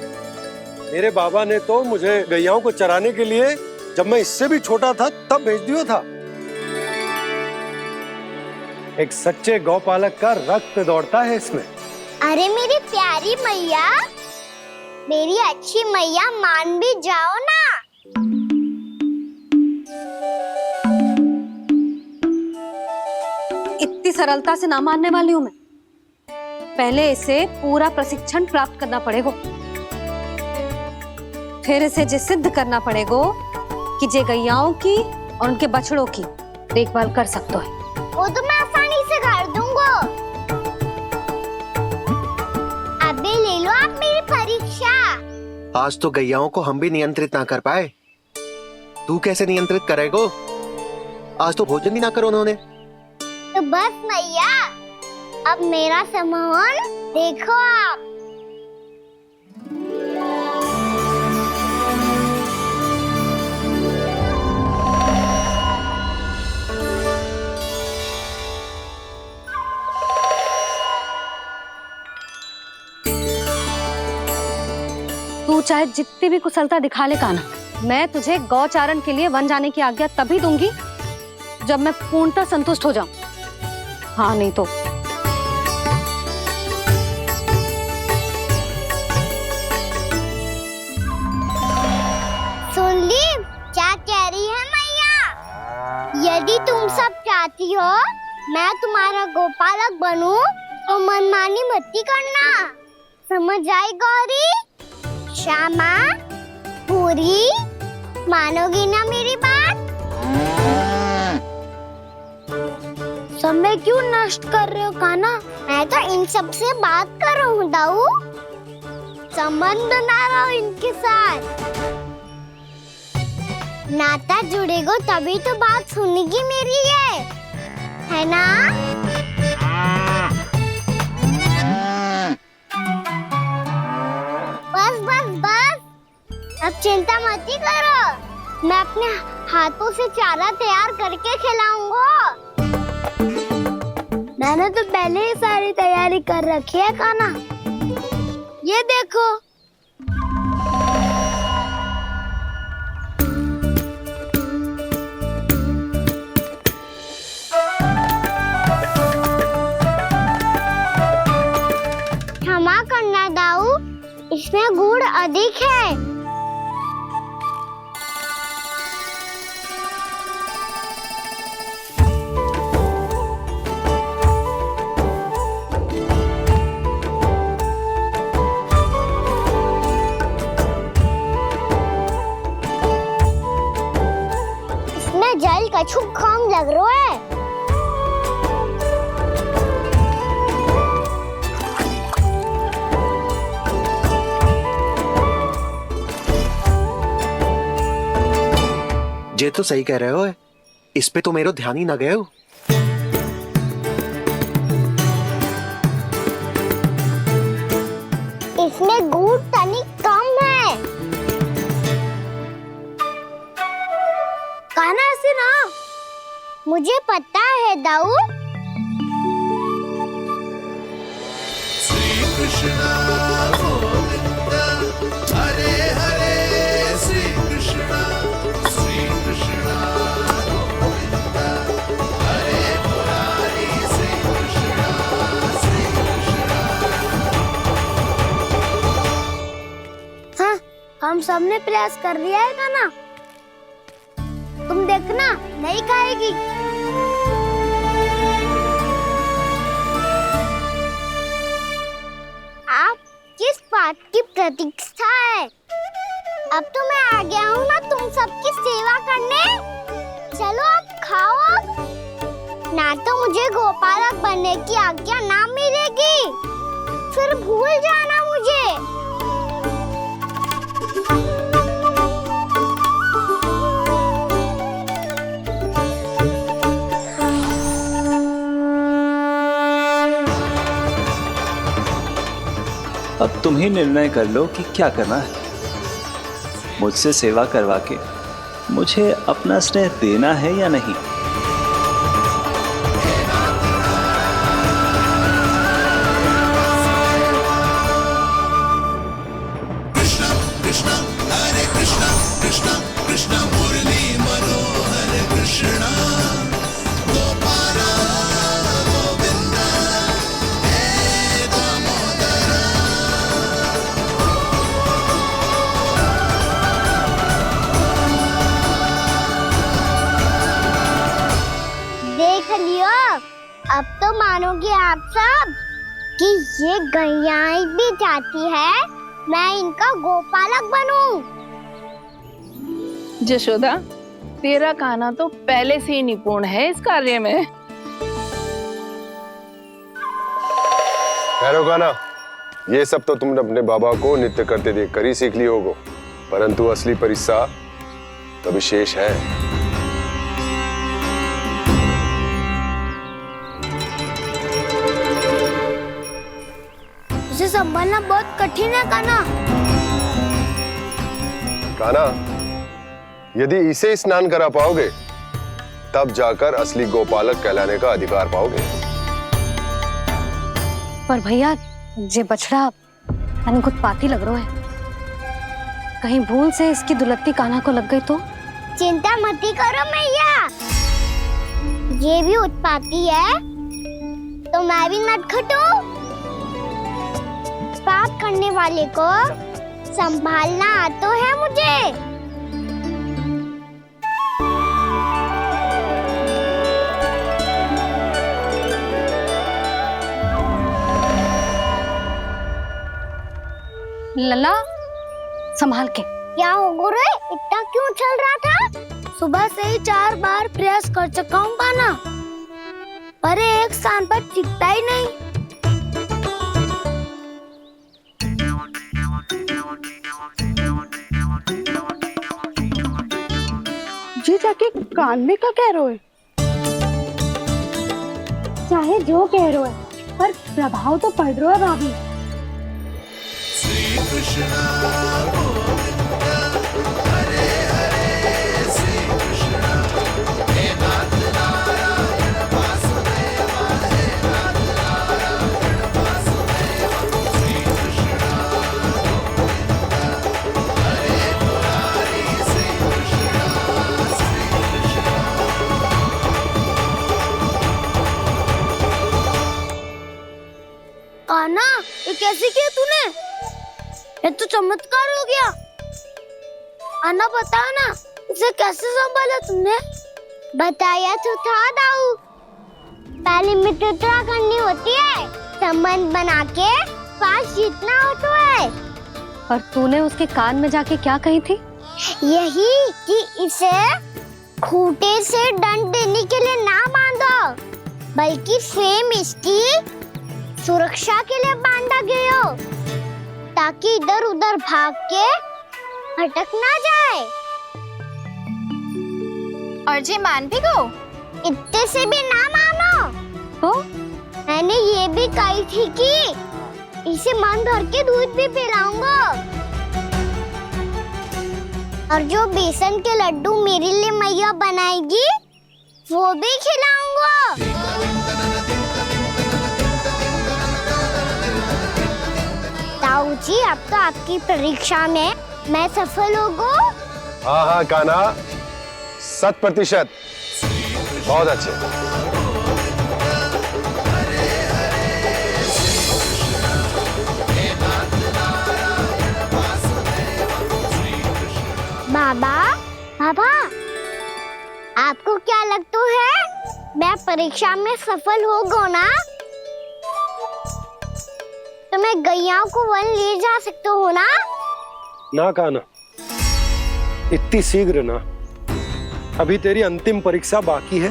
मेरे बाबा ने तो मुझे गैयाओं को चराने के लिए जब मैं इससे भी छोटा था तब भेज दिया था। एक सच्चे गौपालक का रक्त दौड़ता है इसमें। अरे मेरी प्यारी मैया, मेरी अच्छी मैया, मान भी जाओ ना। इतनी सरलता से ना मानने वाली हूँ मैं। पहले इसे पूरा प्रशिक्षण प्राप्त करना पड़ेगा, फिर इसे जे सिद्ध करना पड़ेगा कि जे गैयाओं की और उनके बछड़ों की देखभाल कर सकते है। वो तो मैं आसानी से कर दूंगा। अबे ले लो आप मेरी परीक्षा। आज तो गैयाओं को हम भी नियंत्रित ना कर पाए, तू कैसे नियंत्रित करेगो? आज तो भोजन ही ना करो उन्होंने। तो बस मैया, अब मेरा सम्मान देखो आप। तू चाहे जितनी भी कुशलता दिखा ले कान्हा, मैं तुझे गौचारण के लिए वन जाने की आज्ञा तभी दूंगी जब मैं पूर्णतः संतुष्ट हो जाऊं। हाँ नहीं तो सुन ली क्या कह रही है मैया? यदि तुम सब चाहती हो मैं तुम्हारा गोपालक बनूं तो मनमानी मत करना, समझ आई गौरी? श्यामा, पूरी, मानोगी ना मेरी बात? समय क्यों नष्ट कर रहे हो कान्हा? मैं तो इन सब से बात कर रहा हूँ दाऊ, संबंध बना रहा हूँ इनके साथ। नाता जुड़ेगा तभी तो बात सुनेगी मेरी है ना? बस बस बस, अब चिंता मत ही करो, मैं अपने हाथों से चारा तैयार करके खिलाऊंगा। मैंने तो पहले ही सारी तैयारी कर रखी है कान्हा, ये देखो। करना दाऊ, इसमें गुड़ अधिक है। इसमें जल कछु कम लग रहा है। ये तो सही कह रहे हो, इस पे तो मेरो ध्यान ही ना गए हो। इसमें गुड़ तनिक कम है। कहना ऐसे ना, मुझे पता है दाऊ। श्री कृष्ण गोविंद हरे हरे, श्री कृष्ण गोविंद हरे मुरारी, श्री कृष्ण हाँ, हम सबने प्रयास कर दिया है ना। तुम देखना, नहीं खाएगी। आप किस बात की प्रतीक्षा है? अब तो मैं आ गया हूँ ना तुम सबकी सेवा करने। चलो अब खाओ अब। ना तो मुझे गोपालक बनने की आज्ञा ना मिलेगी, फिर भूल जाना मुझे। अब तुम ही निर्णय कर लो कि क्या करना है। मुझसे सेवा करवा के मुझे अपना स्नेह देना है या नहीं। कृष्ण कृष्ण हरे कृष्ण, कृष्ण कृष्ण मुरली मनोहर कृष्ण गोपाल गोविंद हे दामोदर। देख लियो, अब तो मानोगे आप सब कि ये गैयाएं भी चाहती है मैं इनका गोपालक बनूं। जशोदा, तेरा कान्हा तो पहले से ही निपुण है इस कार्य में। ठहरो कान्हा, ये सब तो तुमने अपने बाबा को नृत्य करते देख कर ही सीख ली होगो, परंतु असली परिश्रम तो विशेष है। उसे संभालना बहुत कठिन है कान्हा। कान्हा, यदि इसे स्नान करा पाओगे तब जाकर असली गोपालक कहलाने का अधिकार पाओगे। पर भैया, ये बछड़ा तनिक उत्पाती लग रहा है। कहीं भूल से इसकी दुलत्ती कान्हा को लग गई तो? चिंता मती करो मैया, ये भी उत्पाती है तो मैं भी नटखट हूँ। पाप करने वाले को संभालना आता है मुझे। लला, संभाल के। क्या हो गुरु, इतना क्यों चल रहा था? सुबह से ही 4 बार प्रयास कर चुका हूँ कान्हा, पर एक स्थान पर टिकता ही नहीं। जी जाके कान में क्या कह रहे हो? चाहे जो कह रहे हो, पर प्रभाव तो पड़ रहा है भाभी। श्री कृष्ण गोविंद हरे हरे, श्री कृष्ण हे नाथ नारायण वासुदेव, हे नाथ नारायण वासुदेव। श्री कृष्ण गोविंद हरे मुरारी, श्री कृष्ण कान्हा, ये कैसे किया तूने? ये तो चमत्कार हो गया। आना बता ना, इसे कैसे संभाला तुमने? बताया तो था दाऊ, पहले मित्रता करनी होती है, संबंध बना के पास जीतना होता है। और तूने उसके कान में जाके क्या कही थी? यही कि इसे खूंटे से दंड देने के लिए ना बांधो, बल्कि फ्रेम इसकी सुरक्षा के लिए बांधा गया हो, ताकि इधर उधर भाग के भटक ना जाए। और जी मान भी गो? इतने से भी ना मानो। तो मैंने ये भी कही थी कि इसे मन भर के दूध भी पिलाऊंगा, और जो बेसन के लड्डू मेरे लिए मैया बनाएगी वो भी खिलाऊंगा। ताऊ जी, अब तो आपकी परीक्षा में मैं सफल होगा। हाँ हाँ कान्हा, 100%। बहुत अच्छे। बाबा, बाबा, आपको क्या लगता है मैं परीक्षा में सफल होगा ना? तो मैं गैया को वन ले जा सकता हूँ ना? ना कान्हा, इतनी शीघ्र ना, अभी तेरी अंतिम परीक्षा बाकी है।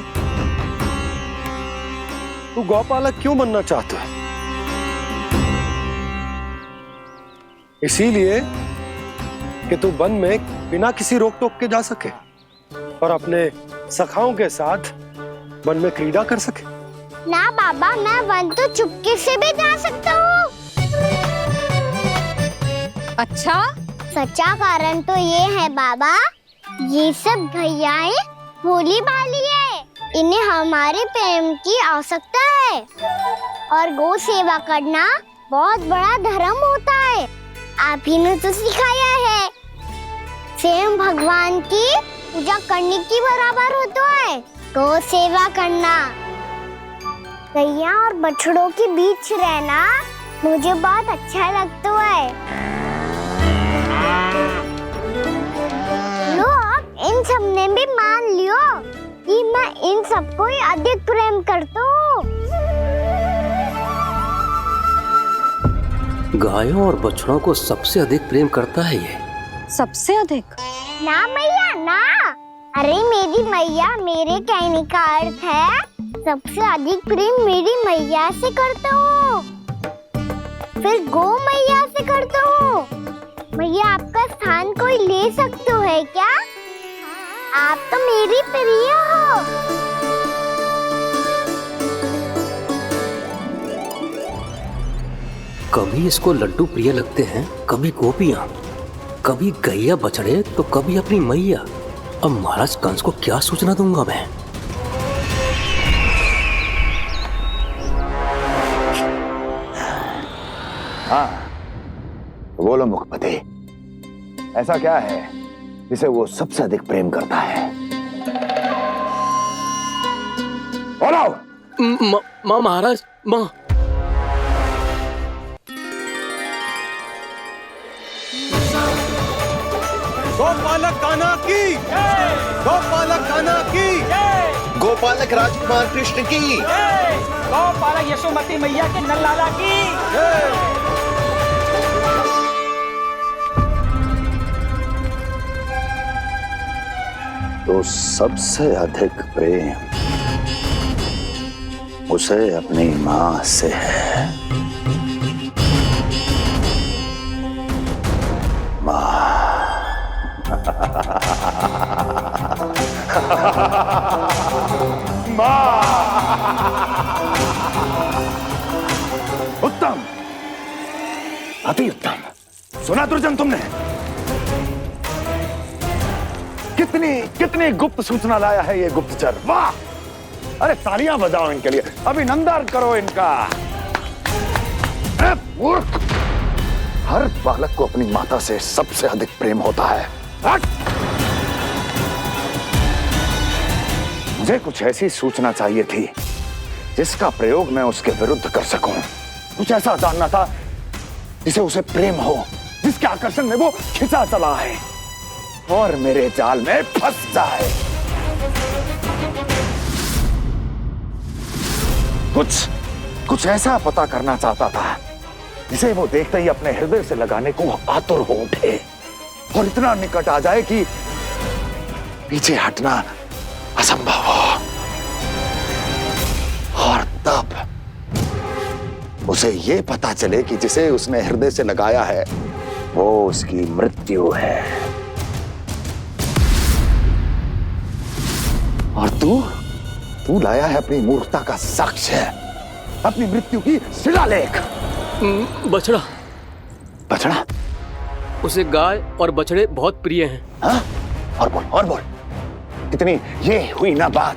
तू गौपालक क्यों बनना चाहता है? इसीलिए कि तू वन में बिना किसी रोक टोक के जा सके और अपने सखाओं के साथ वन में क्रीड़ा कर सके। ना बाबा, मैं वन तो चुपके से भी जा सकता हूँ। अच्छा? सच्चा कारण तो ये है बाबा, ये सब भैयाएं भोली भाली है, इन्हें हमारे प्रेम की आवश्यकता है, और गौ सेवा करना बहुत बड़ा धर्म होता है। आप ही ने तो सिखाया है, स्वयं भगवान की पूजा करने की बराबर होता है गौ सेवा करना। गैया और बछड़ों के बीच रहना मुझे बहुत अच्छा लगता है। लो, अब इन सब ने भी मान लियो कि मैं इन सबको ही अधिक प्रेम करता हूँ। गायों और बछड़ों को सबसे अधिक प्रेम करता है ये। सबसे अधिक? ना मैया ना, अरे मेरी मैया, मेरे कहने का अर्थ है सबसे अधिक प्रेम मेरी मैया से करता हूँ, फिर गौ मैया से करता हूँ। मैया, आपका स्थान कोई ले सकते है क्या? आप तो मेरी प्रिय हो। कभी इसको लड्डू प्रिय लगते हैं, कभी गोपियां, कभी गैया बछड़े, तो कभी अपनी मैया। अब महाराज कंस को क्या सूचना दूंगा मैं? हाँ, बोलो मुखपति, ऐसा क्या है जिसे वो सबसे अधिक प्रेम करता है? बोलो। माँ महाराज, माँ। गोपालक कान्हा की, गोपालक कान्हा की, गोपालक राजकुमार कृष्ण की, गोपालक यशोमती मैया के नल लाला की। तो सबसे अधिक प्रेम उसे अपनी माँ से है। माँ। उत्तम, अति उत्तम। सुना दुर्जन तुमने? कितनी गुप्त सूचना लाया है ये गुप्तचर। वाह! अरे तालियां बजाओ इनके लिए, अभिनंदन करो इनका। मूर्ख! हर बालक को अपनी माता से सबसे अधिक प्रेम होता है। मुझे कुछ ऐसी सूचना चाहिए थी जिसका प्रयोग मैं उसके विरुद्ध कर सकूं। कुछ ऐसा जानना था जिसे उसे प्रेम हो, जिसके आकर्षण में वो खिंचा चला है और मेरे जाल में फंस जाए। कुछ ऐसा पता करना चाहता था जिसे वो देखते ही अपने हृदय से लगाने को आतुर हो उठे और इतना निकट आ जाए कि पीछे हटना असंभव हो। और तब उसे ये पता चले कि जिसे उसने हृदय से लगाया है वो उसकी मृत्यु है। और तू लाया है अपनी मूर्खता का साक्ष्य, अपनी मृत्यु की शिलालेख। बछड़ा। बछड़ा? उसे गाय और बछड़े बहुत प्रिय हैं। हाँ? और बोल कितनी ये हुई ना बात,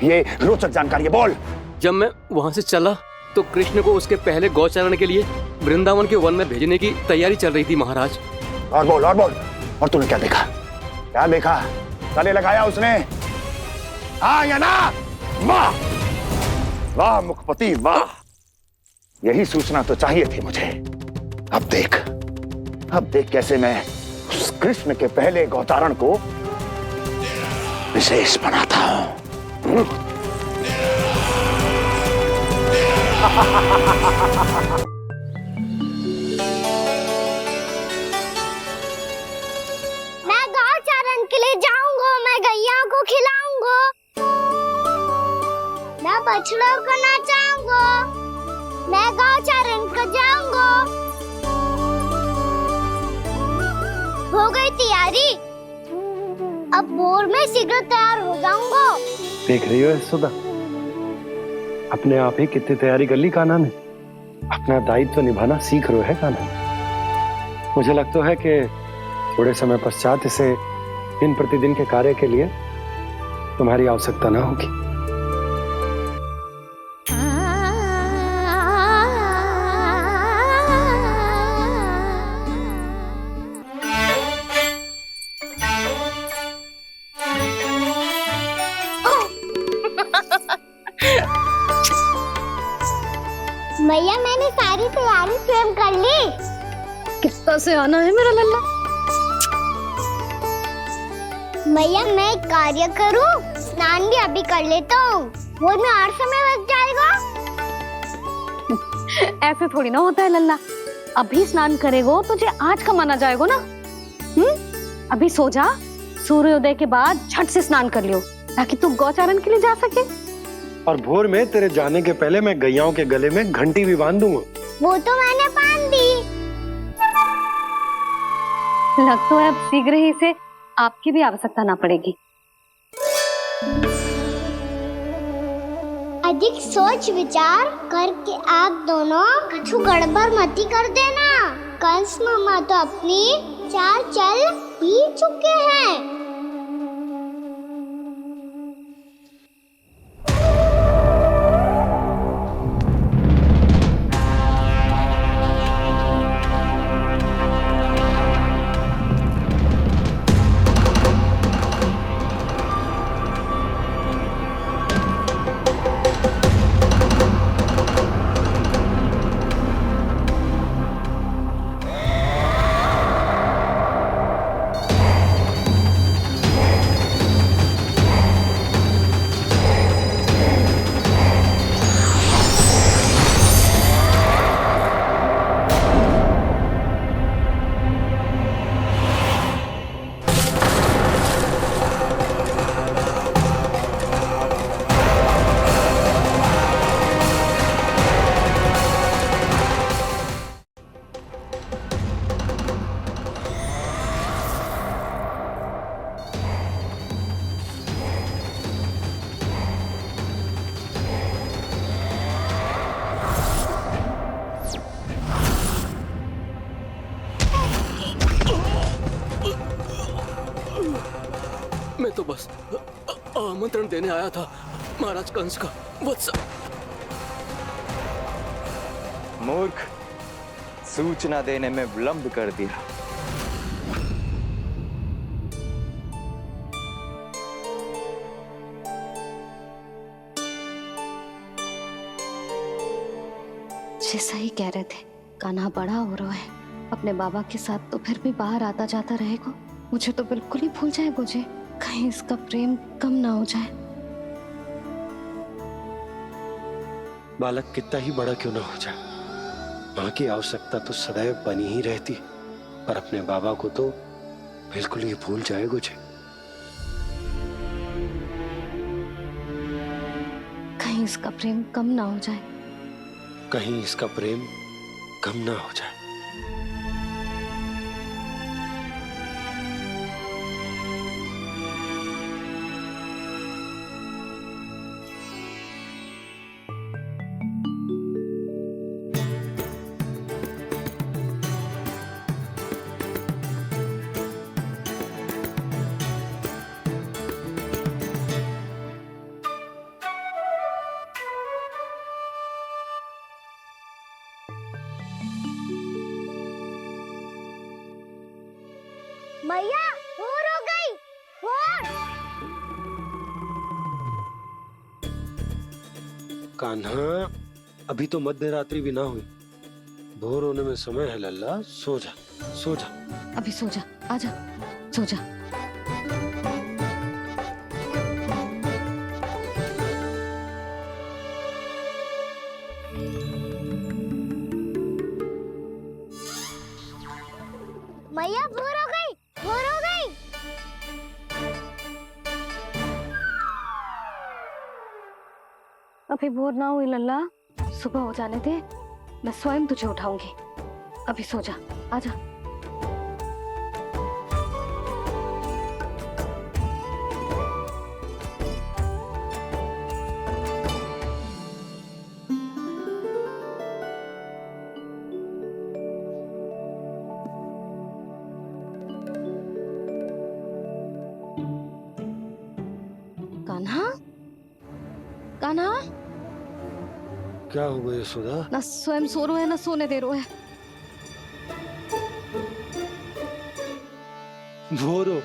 ये रोचक जानकारी बोल। जब मैं वहां से चला तो कृष्ण को उसके पहले गौचारण के लिए वृंदावन के वन में भेजने की तैयारी चल रही थी महाराज। और बोल। और तूने क्या देखा? गले लगाया उसने? हाँ या ना? वाह मुखपति वाह, यही सूचना तो चाहिए थी मुझे। अब देख कैसे मैं उस कृष्ण के पहले गौचारण को विशेष बनाता हूं। मैं गौचारण के लिए जाऊंगा, मैं गैया को खिलाऊंगा, मैं बछड़ों को नचाऊंगा, मैं गौचारण को जाऊंगा। हो गई तैयारी, अब भोर में शीघ्र तैयार हो जाऊंगा। देख रही हो यशोदा, अपने आप ही कितनी तैयारी कर ली कान्हा ने। अपना दायित्व निभाना सीख रहे है कान्हा। मुझे लगता है कि थोड़े समय पश्चात इसे दिन प्रतिदिन के कार्य के लिए तुम्हारी आवश्यकता ना होगी। भैया मैंने सारी तैयारी स्वयं कर ली। कितना से आना है मेरा लल्ला? भैया मैं एक कार्य करूं, स्नान भी अभी कर लेता हूँ, वो में और समय लग जाएगा। ऐसे थोड़ी ना होता है लल्ला, अभी स्नान करेगो तुझे आज कमाना जाएगो ना। अभी सो जा, सूर्योदय के बाद झट से स्नान कर लियो ताकि तू गौचारण के लिए जा सके। और भोर में तेरे जाने के पहले मैं गैयाओं के गले में घंटी भी बांध दूंगा। वो तो मैंने बांध दी। लग तो है अब शीघ्र ही से आपकी भी आवश्यकता ना पड़ेगी। अधिक सोच विचार करके आप दोनों कछु गड़बड़ मती कर देना। कंस मामा तो अपनी चाल चल ही चुके हैं। मैं तो बस आमंत्रण देने आया था महाराज कंस का। वत्स मूर्ख, सूचना देने में विलंब कर दिया। जैसा ही कह रहे थे, कान्हा बड़ा हो रहा है, अपने बाबा के साथ तो फिर भी बाहर आता जाता रहेगा। मुझे तो बिल्कुल ही भूल जाए मुझे, कहीं इसका प्रेम कम ना हो जाए। बालक कितना ही बड़ा क्यों ना हो जाए, माँ की आवश्यकता तो सदैव बनी ही रहती, पर अपने बाबा को तो बिल्कुल ही भूल जाए मुझे। कहीं इसका प्रेम कम ना हो जाए, कहीं इसका प्रेम कम ना हो जाए। मैया भोर हो गई, भोर। कान्हा, अभी तो मध्य रात्रि भी ना हुई, भोर होने में समय है लल्ला, सो जा सो जा। अभी सो जा, आजा सो जा। मैया भोर हो गई, भोर हो गई। अभी भोर ना हुई लल्ला, सुबह हो जाने दे, मैं स्वयं तुझे उठाऊंगी। अभी सो जा, आजा। कान्हा, कान्हा, क्या हो गया यशोदा? ना स्वयं सो रहे है ना सोने दे रहे है। भोर हो।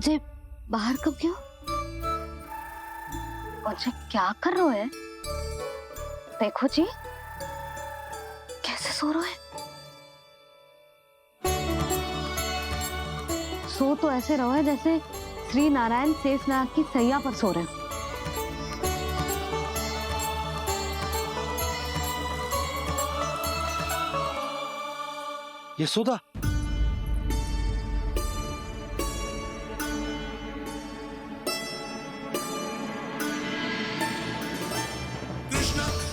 जे बाहर कब क्यों? और जे क्या कर रहे है? देखो जी, कैसे सो रहे हैं। सो तो ऐसे रहो है जैसे श्री नारायण शेषनाग की सैया पर सो रहे हैं। यशोदा,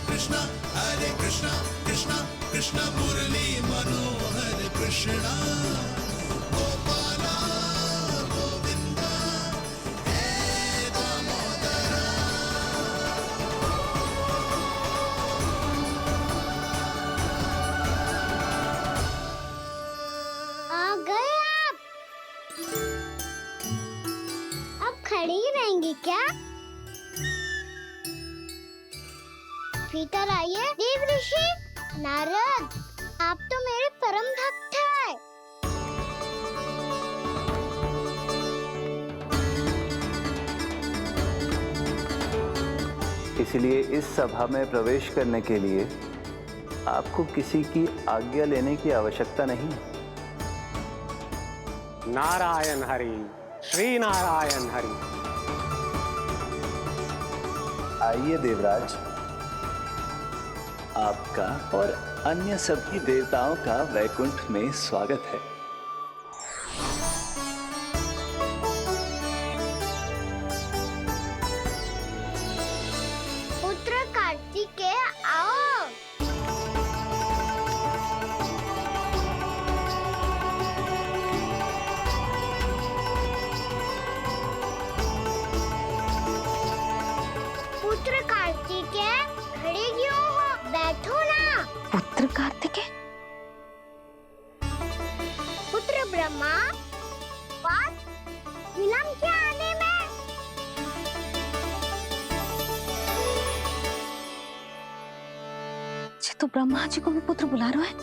कृष्णा हरे कृष्णा कृष्णा कृष्णा मुरली मनोहर कृष्णा गोपाला गोविंदा हे दामोदरा। आ गए आप। अब खड़ी ही रहेंगी क्या? भीतर आइए। देव ऋषि नारद, आप तो मेरे परम भक्त हैं। इसलिए इस सभा में प्रवेश करने के लिए आपको किसी की आज्ञा लेने की आवश्यकता नहीं। नारायण हरि, श्री नारायण हरि। आइए देवराज, आपका और अन्य सभी देवताओं का वैकुंठ में स्वागत है। पुत्र कार्तिकेय आओ। पुत्र कार्तिकेय खड़े क्यों हो? बैठो ना। पुत्र कार्तिकेय? पुत्र ब्रह्मा, बात विलंब क्या आने में? जी तो ब्रह्मा जी को भी पुत्र बुला रहा है।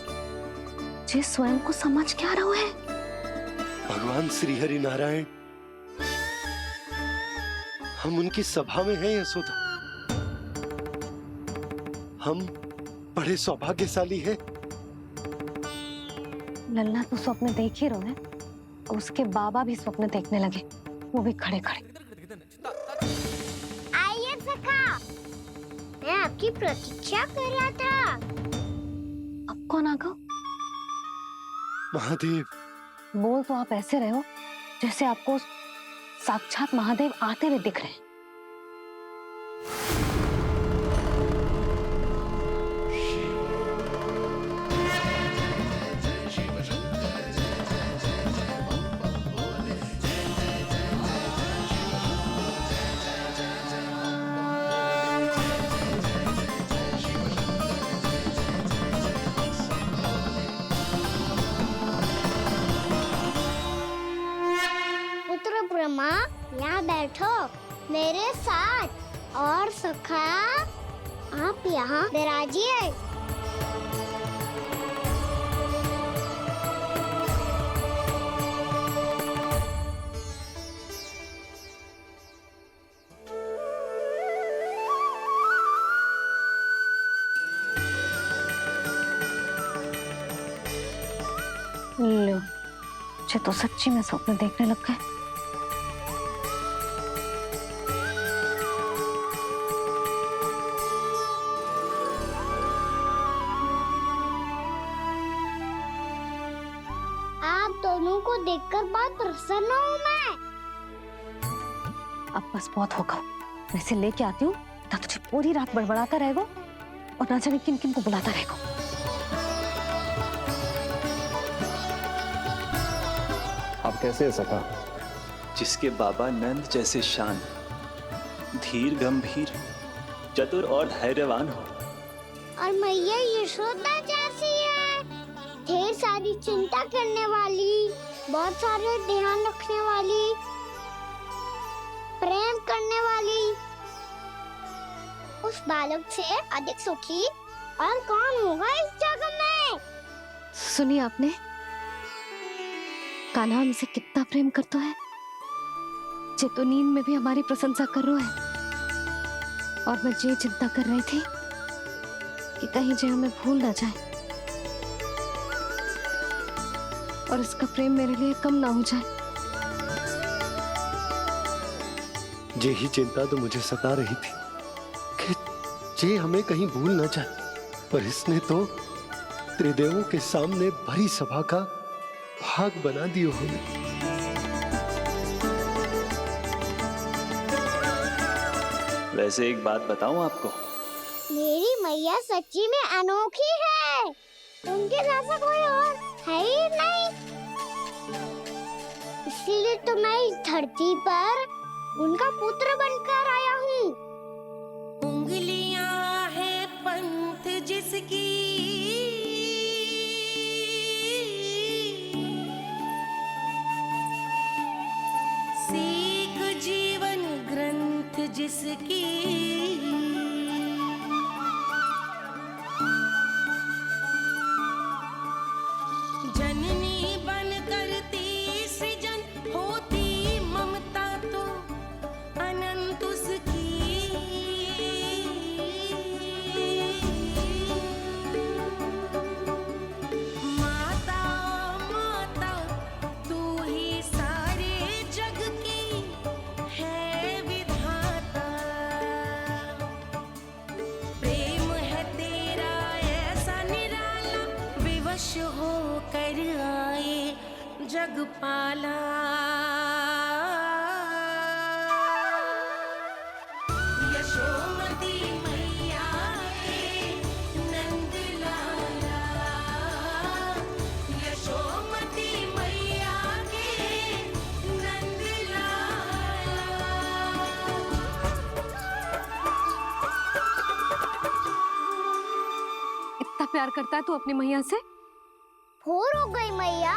तुझे स्वयं को समझ क्या रहा है? भगवान श्री हरि नारायण, हम उनकी सभा में हैं यशोदा। हम बड़े सौभाग्यशाली हैं। लल्ला तो स्वप्न देख ही रहे हैं, उसके बाबा भी स्वप्न देखने लगे, वो भी खड़े खड़े। आइए सखा, मैं आपकी प्रतीक्षा कर रहा था। अब कौन आ गया? महादेव। बोल तो आप ऐसे रहे हो जैसे आपको साक्षात महादेव आते हुए दिख रहे हैं। पुत्र ब्रह्मा, यहाँ बैठो मेरे साथ। और सखा, आप यहाँ विराजिए। लो, मुझे तो सच्ची में स्वप्न देखने लग गए। आप दोनों को देखकर बहुत प्रसन्न हूँ मैं। अब बस बहुत होगा, मैं इसे लेके आती हूँ, ना तुझे पूरी रात बड़बड़ाता रहेगा और ना जाने किन किन को बुलाता रहेगा। आप कैसे है सखा? जिसके बाबा नंद जैसे शान, धीर गंभीर, चतुर और धैर्यवान हो, और मैया यशोदा जैसी है, ढेर सारी चिंता करने वाली, बहुत सारे ध्यान रखने वाली, प्रेम करने वाली। उस बालक से अधिक सुखी और कौन होगा इस जगत में? सुनिए आपने, कान्हा हमसे कितना प्रेम करता है, जे तो नींद में भी हमारी प्रशंसा कर रहा है। और मैं ये चिंता कर रही थी कि कहीं जे हमें भूल ना जाए और इसका प्रेम मेरे लिए कम ना हो जाए। यही चिंता तो मुझे सता रही थी कि जे हमें कहीं भूल ना जाए, पर इसने तो त्रिदेवों के सामने भरी सभा का भाग बना दियो हमें। वैसे एक बात बताऊं आपको, मेरी मैया सच्ची में अनोखी है, उनके जैसा कोई और है ही नहीं। इसीलिए तो मैं इस धरती पर उनका पुत्र बनकर आया हूँ। उंगलियां है पंथ जिसकी, सीख जीवन ग्रंथ जिसकी, जननी बन करती सृजन होती ममता तो अनंत उसकी। माता माता तू ही सारे जग की है विधाता, प्रेम है तेरा ऐसा निराला, विवश हो कर आए जग पाला। यशोमती मैया के नंद लाला, यशोमती मैया के नंद लाला। इतना प्यार करता है तू अपनी मैया से? भोर हो गई मैया।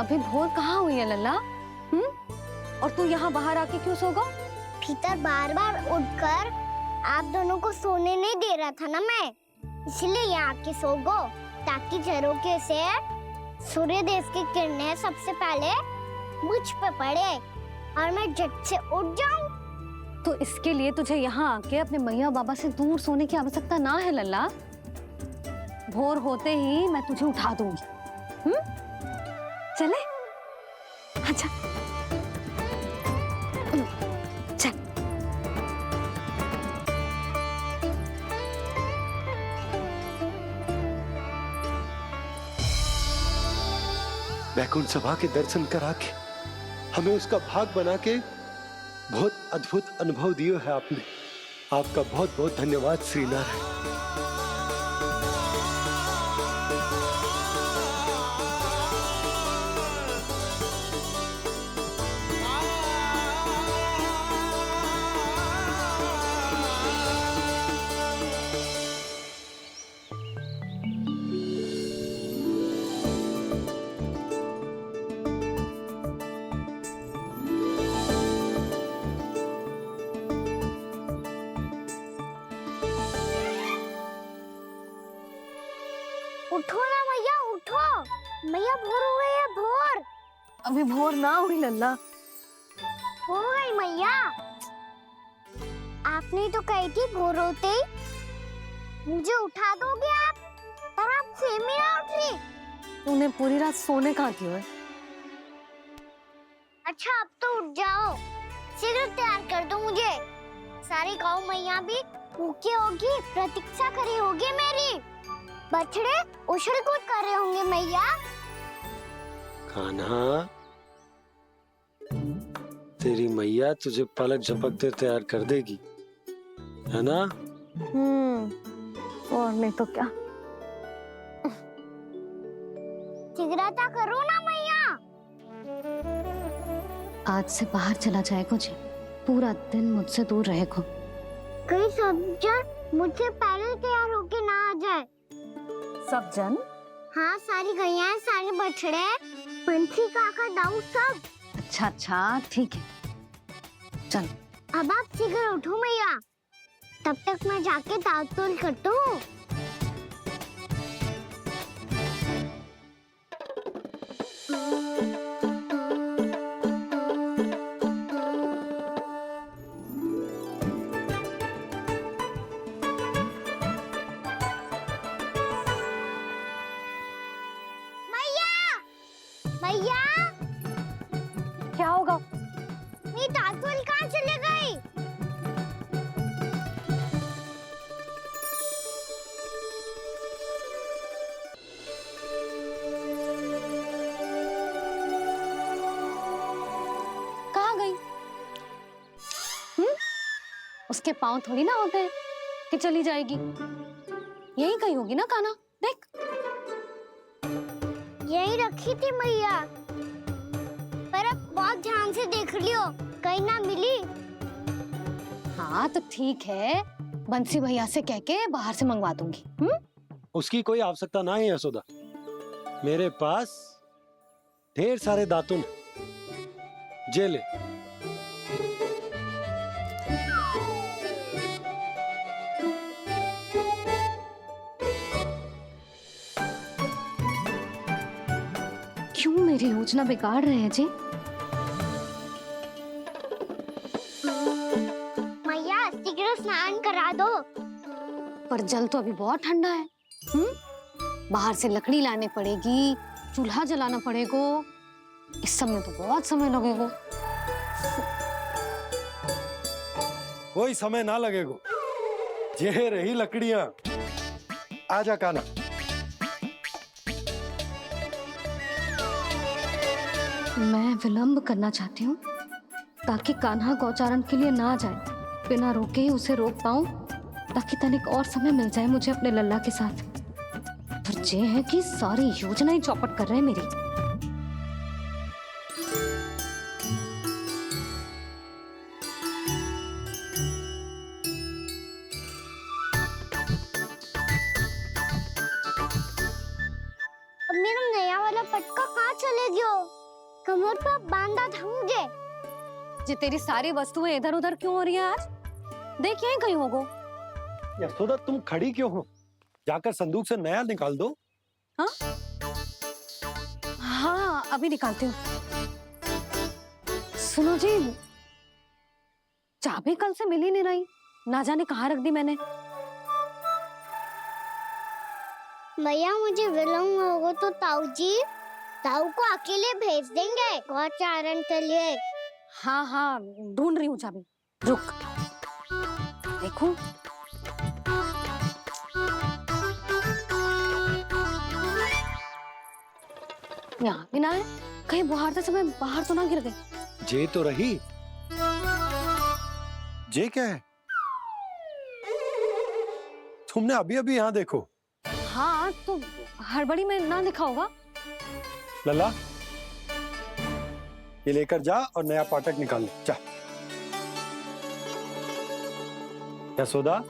अभी भोर कहाँ हुई है लल्ला? और तू यहाँ बाहर आके क्यों सो गया? भीतर बार बार उठकर आप दोनों को सोने नहीं दे रहा था ना मैं, इसलिए यहाँ आके सो गो ताकि झरोके से सूर्य देव की किरणें सबसे पहले मुझ पे पड़े और मैं झट से उठ जाऊं। तो इसके लिए तुझे यहाँ आके अपने मैया बाबा से दूर सोने की आवश्यकता ना है लल्ला। भोर होते ही मैं तुझे उठा दूंगी। चले? अच्छा चल। वैकुंठ सभा के दर्शन करा के हमें उसका भाग बना के बहुत अद्भुत अनुभव दिया है आपने। आपका बहुत बहुत धन्यवाद श्रीनारायण। उठो ना मैया, उठो। मैया भोर हो गई है, भोर। अभी भोर ना हुई लल्ला। हो गई मैया। आपने तो कही थी भोर होते ही मुझे उठा दोगे आप, पर आप फिर भी ना उठी। तूने पूरी रात सोने कहाँ की है? अच्छा अब तो उठ जाओ, शीघ्र तैयार कर दो मुझे। सारी गाँव मैया भी भूखी होगी, प्रतीक्षा करी होगी मेरी। बछड़े उछल कूद कर रहे होंगे मैया। कान्हा, तेरी मैया तुझे पलक झपकते तैयार कर देगी, है ना? और नहीं तो क्या। शीघ्रता करो ना मैया। आज से बाहर चला जाएगा जी, पूरा दिन मुझसे दूर रहेगा। कहीं सब जन मुझसे पहले तैयार होके ना आ जाए। सब जन? हाँ, सारी गैया, सारे बछड़े, पंछी, काका, दाऊ सब। अच्छा अच्छा ठीक है, चल। अब आप शीघ्र उठो मैया, तब तक मैं जाके ताल-तोल करता हूँ। मैया, क्या होगा? मेरी ताल-तोल कहाँ चले गई? कहाँ गई? उसके पाँव थोड़ी ना होते हैं कि चली जाएगी। यही कहीं होगी ना कान्हा, देख। यही रखी थी मैया, पर अब बहुत ध्यान से देख लियो, कहीं ना मिली। हाँ तो ठीक है, बंसी भैया से कह के बाहर से मंगवा दूंगी। उसकी कोई आवश्यकता ना है यशोदा, मेरे पास ढेर सारे दातुन। जे ले। क्यों मेरी योजना बिगाड़ रहे हैं जी? मैया शीघ्र स्नान करा दो। पर जल तो अभी बहुत ठंडा है। बाहर से लकड़ी लाने पड़ेगी, चूल्हा जलाना पड़ेगा। इस समय तो बहुत समय लगेगा। कोई समय ना लगेगा, ये रही लकड़ियां। आजा कान्हा। मैं विलंब करना चाहती हूँ ताकि कान्हा गौचारण के लिए ना जाए। बिना रोके ही उसे रोक पाऊं, ताकि तनिक और समय मिल जाए मुझे अपने लल्ला के साथ। पर ये है कि सारी योजना ही चौपट कर रहे हैं मेरी। अब मेरा नया वाला पटका कहाँ चले गयो? कमर पर बांधा था मुझे। ये तेरी सारी वस्तुएं इधर उधर क्यों हो रही हैं आज? देख यहीं कहीं होगो। यशोदा तुम खड़ी क्यों हो? जाकर संदूक से नया निकाल दो। हाँ हाँ अभी निकालती हूँ। सुनो जी, चाबी कल से मिल ही नहीं रही, ना जाने कहाँ रख दी मैंने। भैया मुझे विलम्ब होगा तो ताऊ को अकेले भेज देंगे गौचारण के लिए। हाँ हाँ ढूंढ रही हूँ चाबी, रुक। देखूं यहाँ भी ना है, कहीं बुहारते समय बाहर तो ना गिर गए। जे तो रही। जे क्या है? तुमने अभी अभी यहाँ देखो। हाँ तो हड़बड़ी में ना लिखा होगा। लल्ला ये लेकर जा और नया पाठक निकाल ले जा। यशोदा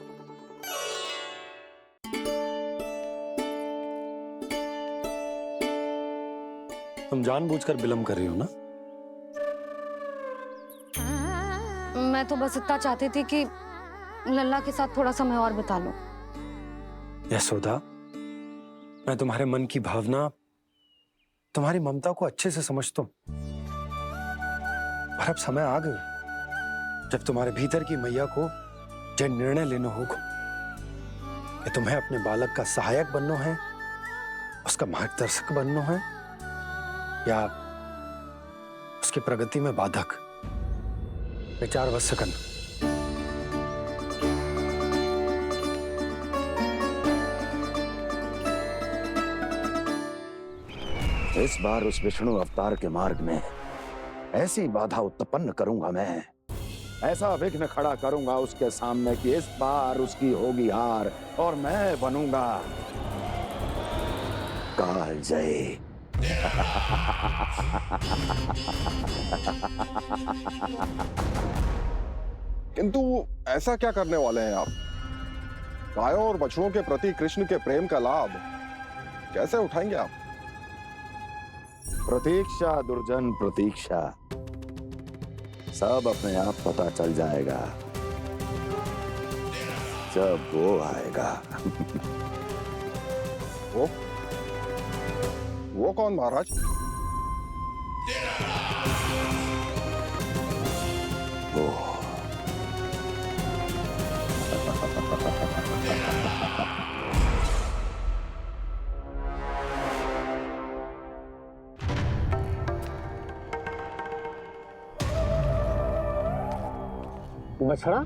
तुम जानबूझकर विलम्ब कर रही हो ना? मैं तो बस इतना चाहती थी कि लल्ला के साथ थोड़ा समय और बिता लूं। यशोदा मैं तुम्हारे मन की भावना, तुम्हारी ममता को अच्छे से समझता हूं, पर अब समय आ गया जब तुम्हारे भीतर की मैया को यह निर्णय लेना होगा कि तुम्हें अपने बालक का सहायक बनना है, उसका मार्गदर्शक बनना है, या उसकी प्रगति में बाधक। विचार अवश्य करना। इस बार उस विष्णु अवतार के मार्ग में ऐसी बाधा उत्पन्न करूंगा मैं, ऐसा विघ्न खड़ा करूंगा उसके सामने कि इस बार उसकी होगी हार और मैं बनूंगा कालजयी। किंतु ऐसा क्या करने वाले हैं आप? गायों और बछड़ों के प्रति कृष्ण के प्रेम का लाभ कैसे उठाएंगे आप? प्रतीक्षा दुर्जन प्रतीक्षा, सब अपने आप पता चल जाएगा जब वो आएगा। वो कौन महाराज? वो बछड़ा,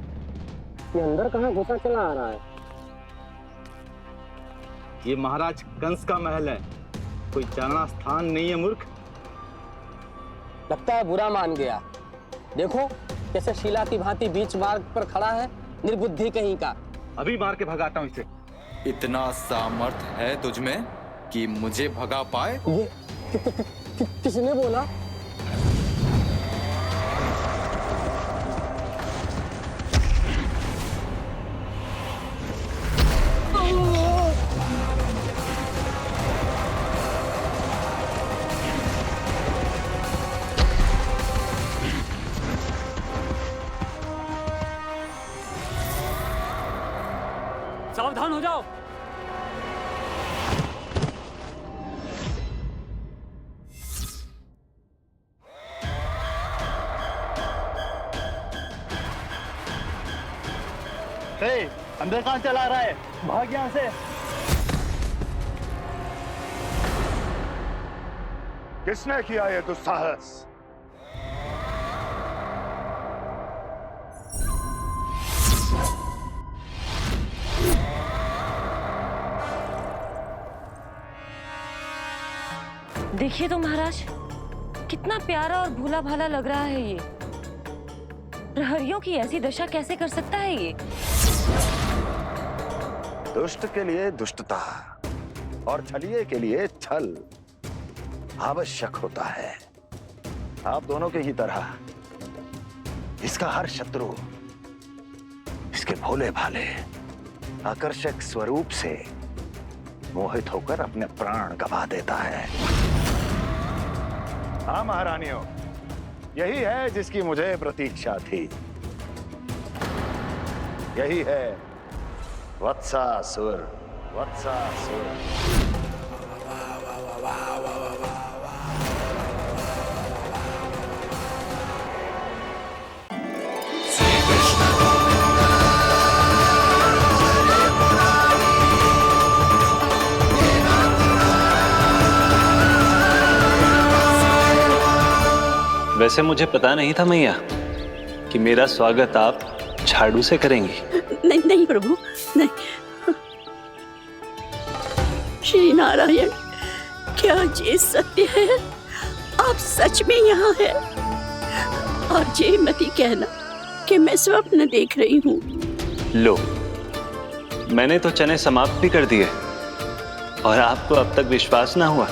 ये अंदर कहाँ घुसा चला आ रहा है? ये महाराज कंस का महल है, कोई चारणा स्थान नहीं है मूर्ख। लगता है बुरा मान गया। देखो कैसे शीला की भांति बीच मार्ग पर खड़ा है, निर्बुद्धि कहीं का। अभी मार के भगाता हूँ इसे। इतना सामर्थ है तुझमें कि मुझे भगा पाए? ये किसने बोला? सावधान हो जाओ। अंदर कहाँ चला रहा है? भाग यहाँ से। किसने किया ये दुस्साहस? देखिए तो महाराज, कितना प्यारा और भोला भाला लग रहा है ये। प्रहरियों की ऐसी दशा कैसे कर सकता है ये? दुष्ट के लिए दुष्टता और छलिए के लिए छल आवश्यक होता है। आप दोनों के ही तरह इसका हर शत्रु इसके भोले भाले आकर्षक स्वरूप से मोहित होकर अपने प्राण गंवा देता है। हाँ महारानियों, यही है जिसकी मुझे प्रतीक्षा थी। यही है वत्सासुर। वत्सासुर वैसे मुझे पता नहीं था मैया कि मेरा स्वागत आप झाड़ू से करेंगी। नहीं नहीं प्रभु, नहीं। श्री नारायण, क्या ये सत्य है? आप सच में यहाँ हैं? और ये मत ही कहना कि मैं स्वप्न देख रही हूँ। लो, मैंने तो चने समाप्त भी कर दिए और आपको अब तक विश्वास ना हुआ।